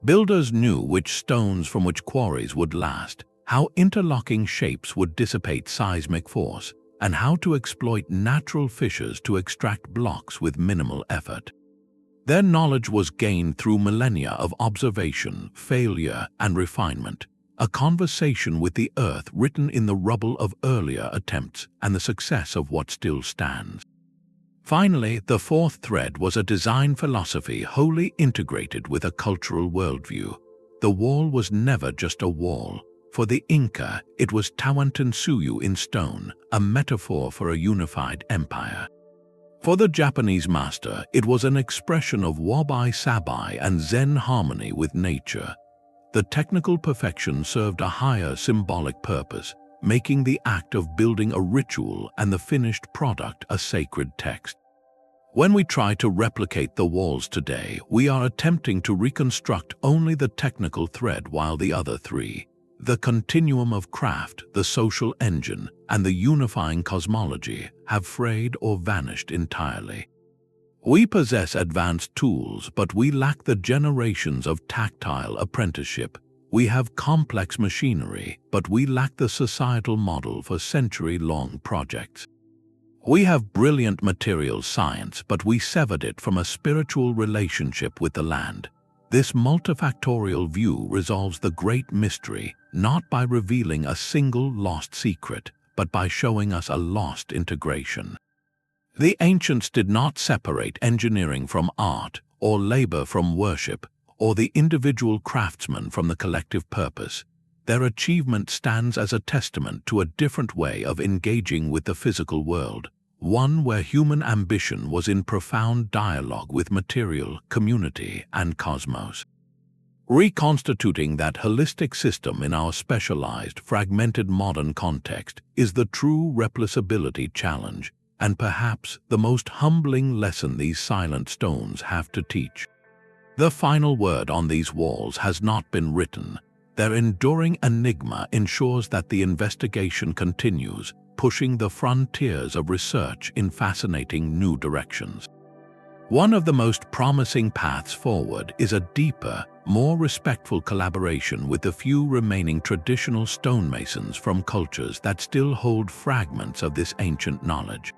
Builders knew which stones from which quarries would last, how interlocking shapes would dissipate seismic force, and how to exploit natural fissures to extract blocks with minimal effort. Their knowledge was gained through millennia of observation, failure, and refinement, a conversation with the earth written in the rubble of earlier attempts and the success of what still stands. Finally, the fourth thread was a design philosophy wholly integrated with a cultural worldview. The wall was never just a wall. For the Inca, it was Tawantinsuyu in stone, a metaphor for a unified empire. For the Japanese master, it was an expression of wabi-sabi and Zen harmony with nature. The technical perfection served a higher symbolic purpose, making the act of building a ritual and the finished product a sacred text. When we try to replicate the walls today, we are attempting to reconstruct only the technical thread, while the other three, the continuum of craft, the social engine, and the unifying cosmology, have frayed or vanished entirely. We possess advanced tools, but we lack the generations of tactile apprenticeship. We have complex machinery, but we lack the societal model for century-long projects. We have brilliant material science, but we severed it from a spiritual relationship with the land. This multifactorial view resolves the great mystery, not by revealing a single lost secret, but by showing us a lost integration. The ancients did not separate engineering from art, or labor from worship, or the individual craftsman from the collective purpose. Their achievement stands as a testament to a different way of engaging with the physical world, one where human ambition was in profound dialogue with material, community, and cosmos. Reconstituting that holistic system in our specialized, fragmented modern context is the true replicability challenge, and perhaps the most humbling lesson these silent stones have to teach. The final word on these walls has not been written. Their enduring enigma ensures that the investigation continues, pushing the frontiers of research in fascinating new directions. One of the most promising paths forward is a deeper, more respectful collaboration with the few remaining traditional stonemasons from cultures that still hold fragments of this ancient knowledge.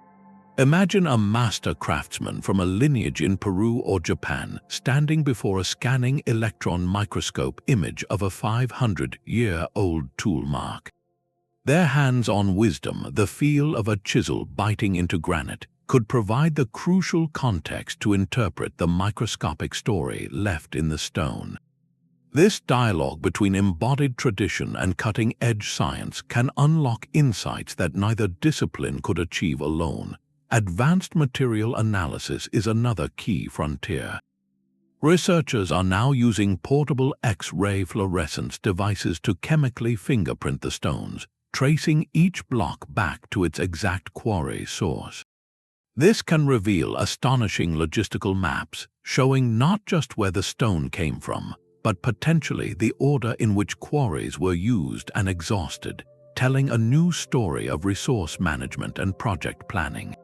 Imagine a master craftsman from a lineage in Peru or Japan standing before a scanning electron microscope image of a 500-year-old tool mark. Their hands-on wisdom, the feel of a chisel biting into granite, could provide the crucial context to interpret the microscopic story left in the stone. This dialogue between embodied tradition and cutting-edge science can unlock insights that neither discipline could achieve alone. Advanced material analysis is another key frontier. Researchers are now using portable X-ray fluorescence devices to chemically fingerprint the stones, tracing each block back to its exact quarry source. This can reveal astonishing logistical maps, showing not just where the stone came from, but potentially the order in which quarries were used and exhausted, telling a new story of resource management and project planning.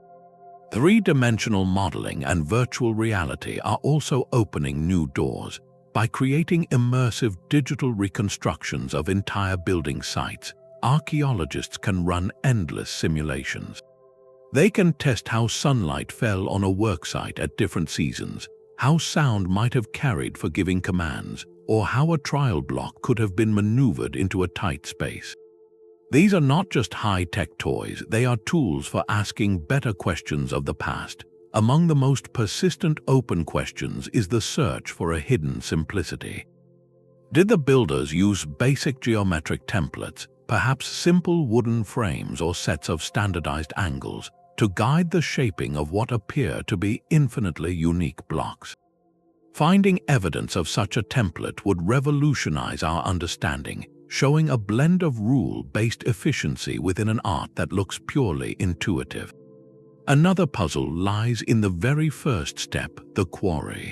Three-dimensional modeling and virtual reality are also opening new doors. By creating immersive digital reconstructions of entire building sites, archaeologists can run endless simulations. They can test how sunlight fell on a worksite at different seasons, how sound might have carried for giving commands, or how a trial block could have been maneuvered into a tight space. These are not just high-tech toys, they are tools for asking better questions of the past. Among the most persistent open questions is the search for a hidden simplicity. Did the builders use basic geometric templates, perhaps simple wooden frames or sets of standardized angles, to guide the shaping of what appear to be infinitely unique blocks? Finding evidence of such a template would revolutionize our understanding, showing a blend of rule-based efficiency within an art that looks purely intuitive. Another puzzle lies in the very first step, the quarry.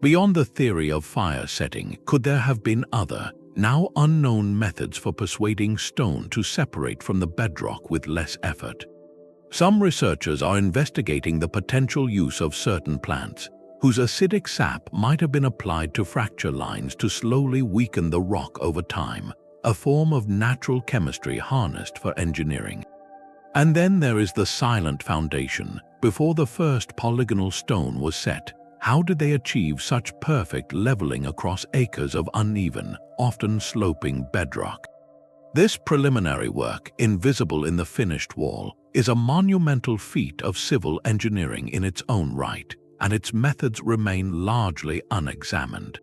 Beyond the theory of fire setting, could there have been other, now unknown methods for persuading stone to separate from the bedrock with less effort? Some researchers are investigating the potential use of certain plants, whose acidic sap might have been applied to fracture lines to slowly weaken the rock over time, a form of natural chemistry harnessed for engineering. And then there is the silent foundation. Before the first polygonal stone was set, how did they achieve such perfect leveling across acres of uneven, often sloping bedrock? This preliminary work, invisible in the finished wall, is a monumental feat of civil engineering in its own right, and its methods remain largely unexamined.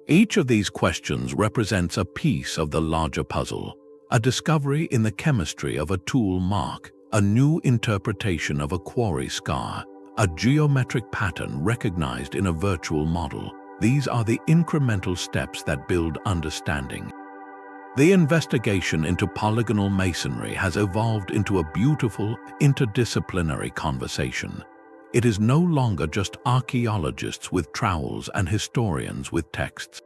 Each of these questions represents a piece of the larger puzzle, a discovery in the chemistry of a tool mark, a new interpretation of a quarry scar, a geometric pattern recognized in a virtual model. These are the incremental steps that build understanding. The investigation into polygonal masonry has evolved into a beautiful, interdisciplinary conversation. It is no longer just archaeologists with trowels and historians with texts.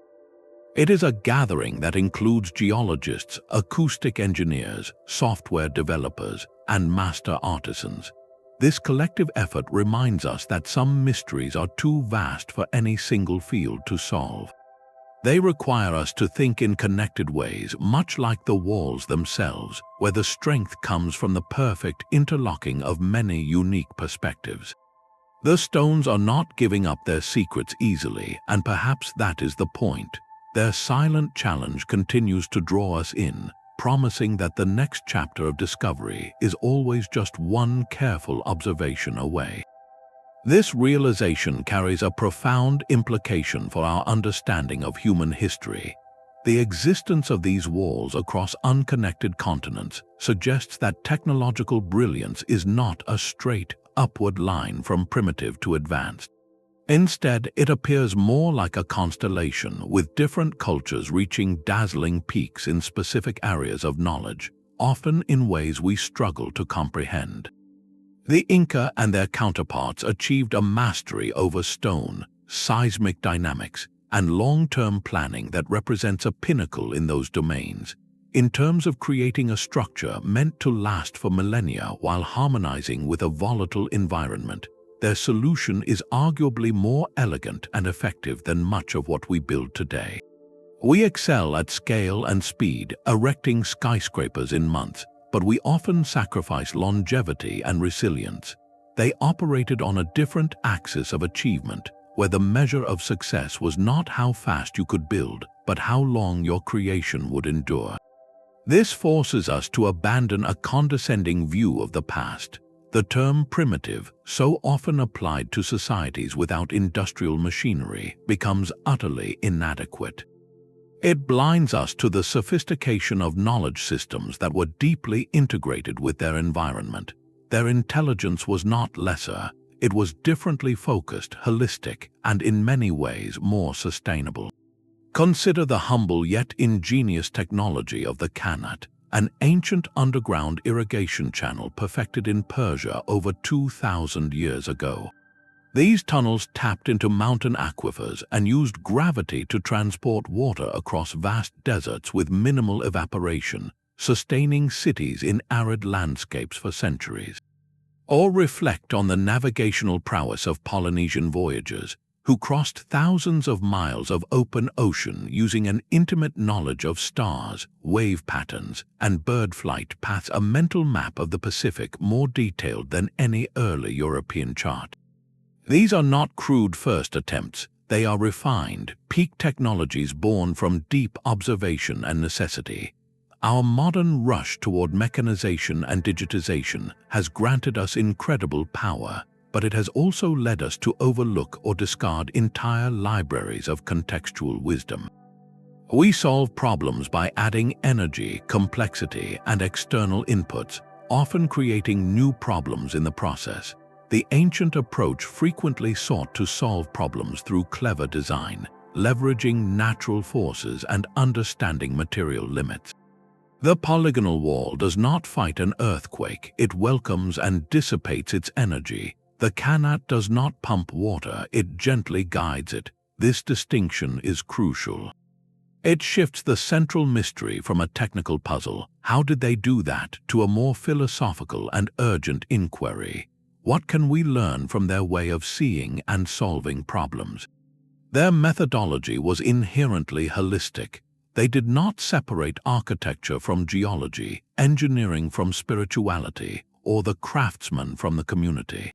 It is a gathering that includes geologists, acoustic engineers, software developers, and master artisans. This collective effort reminds us that some mysteries are too vast for any single field to solve. They require us to think in connected ways, much like the walls themselves, where the strength comes from the perfect interlocking of many unique perspectives. The stones are not giving up their secrets easily, and perhaps that is the point. Their silent challenge continues to draw us in, promising that the next chapter of discovery is always just one careful observation away. This realization carries a profound implication for our understanding of human history. The existence of these walls across unconnected continents suggests that technological brilliance is not a straight, upward line from primitive to advanced. Instead, it appears more like a constellation, with different cultures reaching dazzling peaks in specific areas of knowledge, often in ways we struggle to comprehend. The Inca and their counterparts achieved a mastery over stone, seismic dynamics, and long-term planning that represents a pinnacle in those domains. In terms of creating a structure meant to last for millennia while harmonizing with a volatile environment, their solution is arguably more elegant and effective than much of what we build today. We excel at scale and speed, erecting skyscrapers in months, but we often sacrifice longevity and resilience. They operated on a different axis of achievement, where the measure of success was not how fast you could build, but how long your creation would endure. This forces us to abandon a condescending view of the past. The term primitive, so often applied to societies without industrial machinery, becomes utterly inadequate. It blinds us to the sophistication of knowledge systems that were deeply integrated with their environment. Their intelligence was not lesser, it was differently focused, holistic, and in many ways more sustainable. Consider the humble yet ingenious technology of the Qanat, an ancient underground irrigation channel perfected in Persia over 2,000 years ago. These tunnels tapped into mountain aquifers and used gravity to transport water across vast deserts with minimal evaporation, sustaining cities in arid landscapes for centuries. Or reflect on the navigational prowess of Polynesian voyagers, who crossed thousands of miles of open ocean using an intimate knowledge of stars, wave patterns, and bird flight paths, a mental map of the Pacific more detailed than any early European chart. These are not crude first attempts, they are refined, peak technologies born from deep observation and necessity. Our modern rush toward mechanization and digitization has granted us incredible power, but it has also led us to overlook or discard entire libraries of contextual wisdom. We solve problems by adding energy, complexity, and external inputs, often creating new problems in the process. The ancient approach frequently sought to solve problems through clever design, leveraging natural forces and understanding material limits. The polygonal wall does not fight an earthquake, it welcomes and dissipates its energy. The Qanat does not pump water, it gently guides it. This distinction is crucial. It shifts the central mystery from a technical puzzle, how did they do that, to a more philosophical and urgent inquiry. What can we learn from their way of seeing and solving problems? Their methodology was inherently holistic. They did not separate architecture from geology, engineering from spirituality, or the craftsman from the community.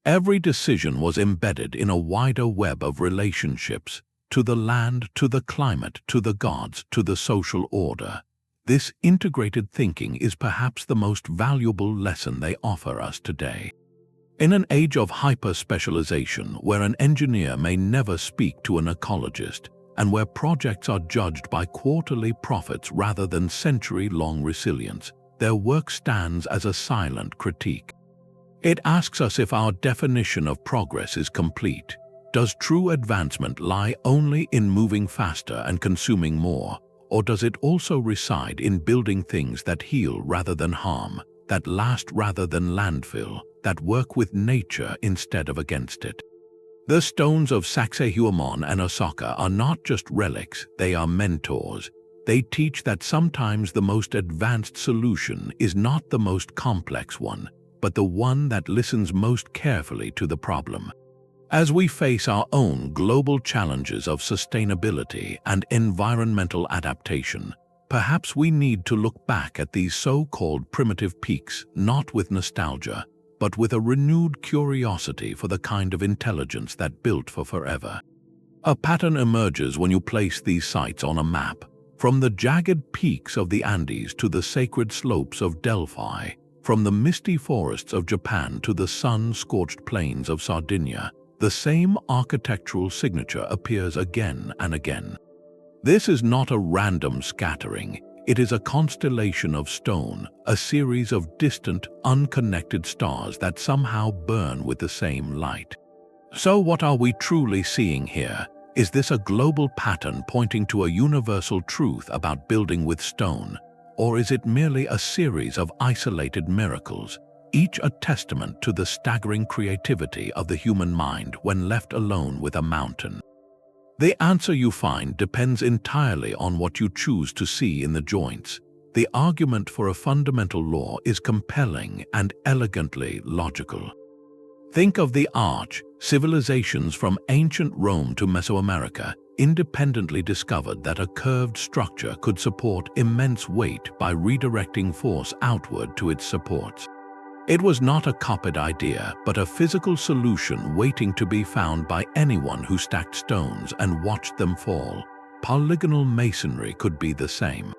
Every decision was embedded in a wider web of relationships, to the land, to the climate, to the gods, to the social order. This integrated thinking is perhaps the most valuable lesson they offer us today. In an age of hyper-specialization, where an engineer may never speak to an ecologist, and where projects are judged by quarterly profits rather than century-long resilience, their work stands as a silent critique. It asks us if our definition of progress is complete. Does true advancement lie only in moving faster and consuming more, or does it also reside in building things that heal rather than harm, that last rather than landfill, that work with nature instead of against it? The stones of Sacsayhuamán and Osaka are not just relics, they are mentors. They teach that sometimes the most advanced solution is not the most complex one, but the one that listens most carefully to the problem. As we face our own global challenges of sustainability and environmental adaptation, perhaps we need to look back at these so-called primitive peaks not with nostalgia, but with a renewed curiosity for the kind of intelligence that built for forever. A pattern emerges when you place these sites on a map. From the jagged peaks of the Andes to the sacred slopes of Delphi, from the misty forests of Japan to the sun-scorched plains of Sardinia, the same architectural signature appears again and again. This is not a random scattering, it is a constellation of stone, a series of distant, unconnected stars that somehow burn with the same light. So what are we truly seeing here? Is this a global pattern pointing to a universal truth about building with stone, or is it merely a series of isolated miracles, each a testament to the staggering creativity of the human mind when left alone with a mountain? The answer you find depends entirely on what you choose to see in the joints. The argument for a fundamental law is compelling and elegantly logical. Think of the arch. Civilizations from ancient Rome to Mesoamerica independently discovered that a curved structure could support immense weight by redirecting force outward to its supports. It was not a copied idea, but a physical solution waiting to be found by anyone who stacked stones and watched them fall. Polygonal masonry could be the same.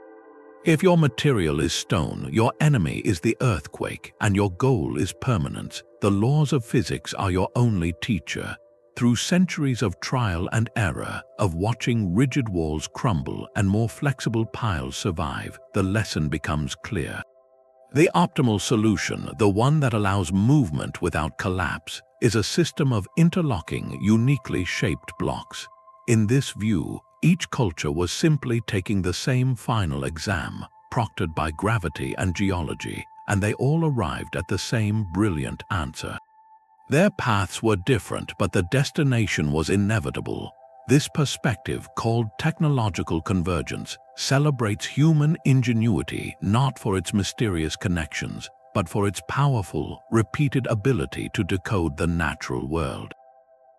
If your material is stone, your enemy is the earthquake, and your goal is permanence, the laws of physics are your only teacher. Through centuries of trial and error, of watching rigid walls crumble and more flexible piles survive, the lesson becomes clear. The optimal solution, the one that allows movement without collapse, is a system of interlocking, uniquely shaped blocks. In this view, each culture was simply taking the same final exam, proctored by gravity and geology, and they all arrived at the same brilliant answer. Their paths were different, but the destination was inevitable. This perspective, called technological convergence, celebrates human ingenuity not for its mysterious connections, but for its powerful, repeated ability to decode the natural world.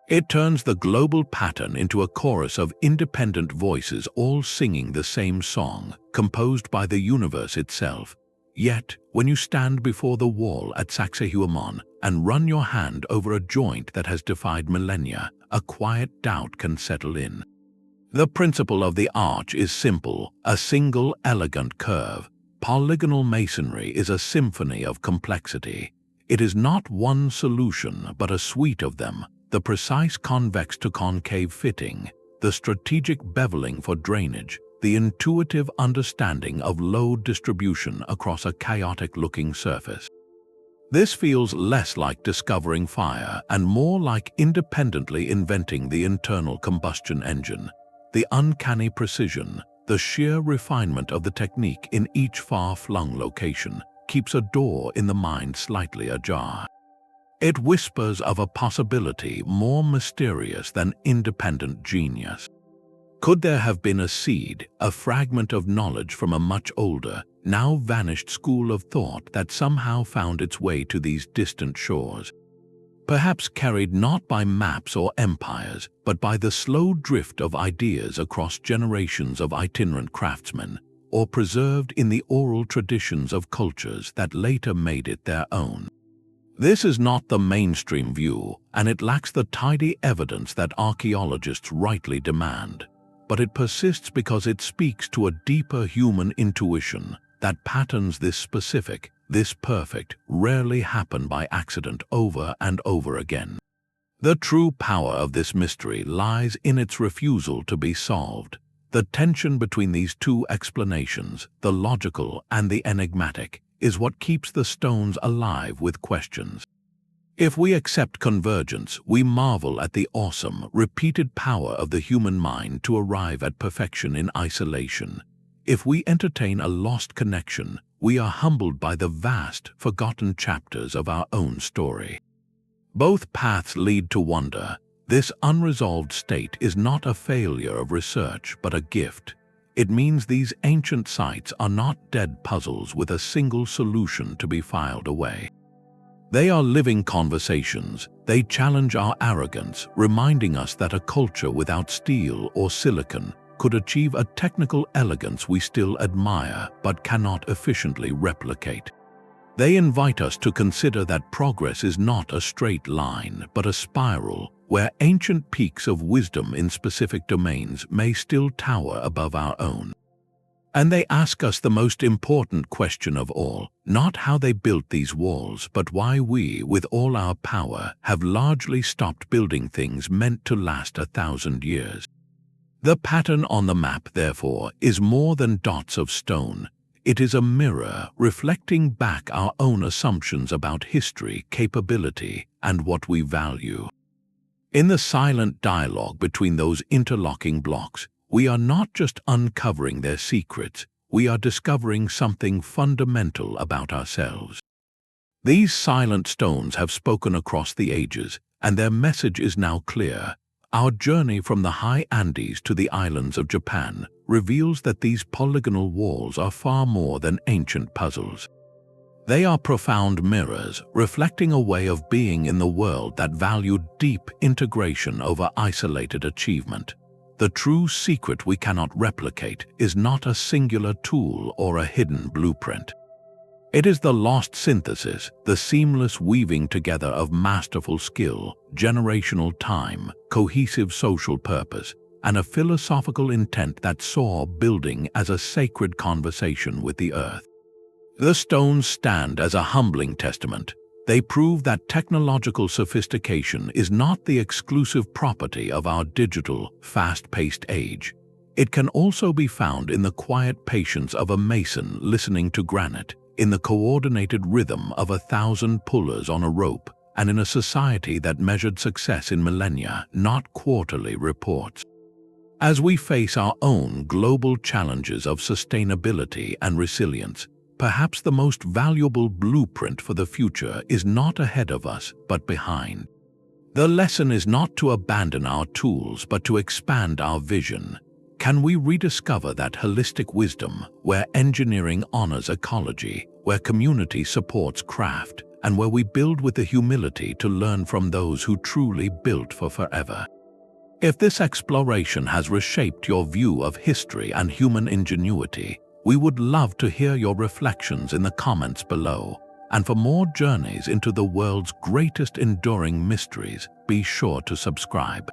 It turns the global pattern into a chorus of independent voices all singing the same song, composed by the universe itself. Yet, when you stand before the wall at Sacsayhuamán and run your hand over a joint that has defied millennia, a quiet doubt can settle in. The principle of the arch is simple, a single elegant curve. Polygonal masonry is a symphony of complexity. It is not one solution, but a suite of them. The precise convex to concave fitting, the strategic beveling for drainage, the intuitive understanding of load distribution across a chaotic-looking surface. This feels less like discovering fire and more like independently inventing the internal combustion engine. The uncanny precision, the sheer refinement of the technique in each far-flung location keeps a door in the mind slightly ajar. It whispers of a possibility more mysterious than independent genius. Could there have been a seed, a fragment of knowledge from a much older, now vanished school of thought that somehow found its way to these distant shores? Perhaps carried not by maps or empires, but by the slow drift of ideas across generations of itinerant craftsmen, or preserved in the oral traditions of cultures that later made it their own. This is not the mainstream view, and it lacks the tidy evidence that archaeologists rightly demand. But it persists because it speaks to a deeper human intuition that patterns this specific, this perfect, rarely happen by accident over and over again. The true power of this mystery lies in its refusal to be solved. The tension between these two explanations, the logical and the enigmatic, is what keeps the stones alive with questions. If we accept convergence, we marvel at the awesome, repeated power of the human mind to arrive at perfection in isolation. If we entertain a lost connection, we are humbled by the vast, forgotten chapters of our own story. Both paths lead to wonder. This unresolved state is not a failure of research, but a gift. It means these ancient sites are not dead puzzles with a single solution to be filed away. They are living conversations, They challenge our arrogance, reminding us that a culture without steel or silicon could achieve a technical elegance we still admire but cannot efficiently replicate. They invite us to consider that progress is not a straight line but a spiral, where ancient peaks of wisdom in specific domains may still tower above our own. And they ask us the most important question of all, not how they built these walls, but why we, with all our power, have largely stopped building things meant to last 1,000 years. The pattern on the map, therefore, is more than dots of stone. It is a mirror reflecting back our own assumptions about history, capability, and what we value. In the silent dialogue between those interlocking blocks, we are not just uncovering their secrets, we are discovering something fundamental about ourselves. These silent stones have spoken across the ages, and their message is now clear. Our journey from the high Andes to the islands of Japan reveals that these polygonal walls are far more than ancient puzzles. They are profound mirrors, reflecting a way of being in the world that valued deep integration over isolated achievement. The true secret we cannot replicate is not a singular tool or a hidden blueprint. It is the lost synthesis, the seamless weaving together of masterful skill, generational time, cohesive social purpose, and a philosophical intent that saw building as a sacred conversation with the earth. The stones stand as a humbling testament. They prove that technological sophistication is not the exclusive property of our digital, fast-paced age. It can also be found in the quiet patience of a mason listening to granite, in the coordinated rhythm of 1,000 pullers on a rope, and in a society that measured success in millennia, not quarterly reports. As we face our own global challenges of sustainability and resilience, perhaps the most valuable blueprint for the future is not ahead of us, but behind. The lesson is not to abandon our tools, but to expand our vision. Can we rediscover that holistic wisdom, where engineering honors ecology, where community supports craft, and where we build with the humility to learn from those who truly built for forever? If this exploration has reshaped your view of history and human ingenuity, we would love to hear your reflections in the comments below. And for more journeys into the world's greatest enduring mysteries, be sure to subscribe.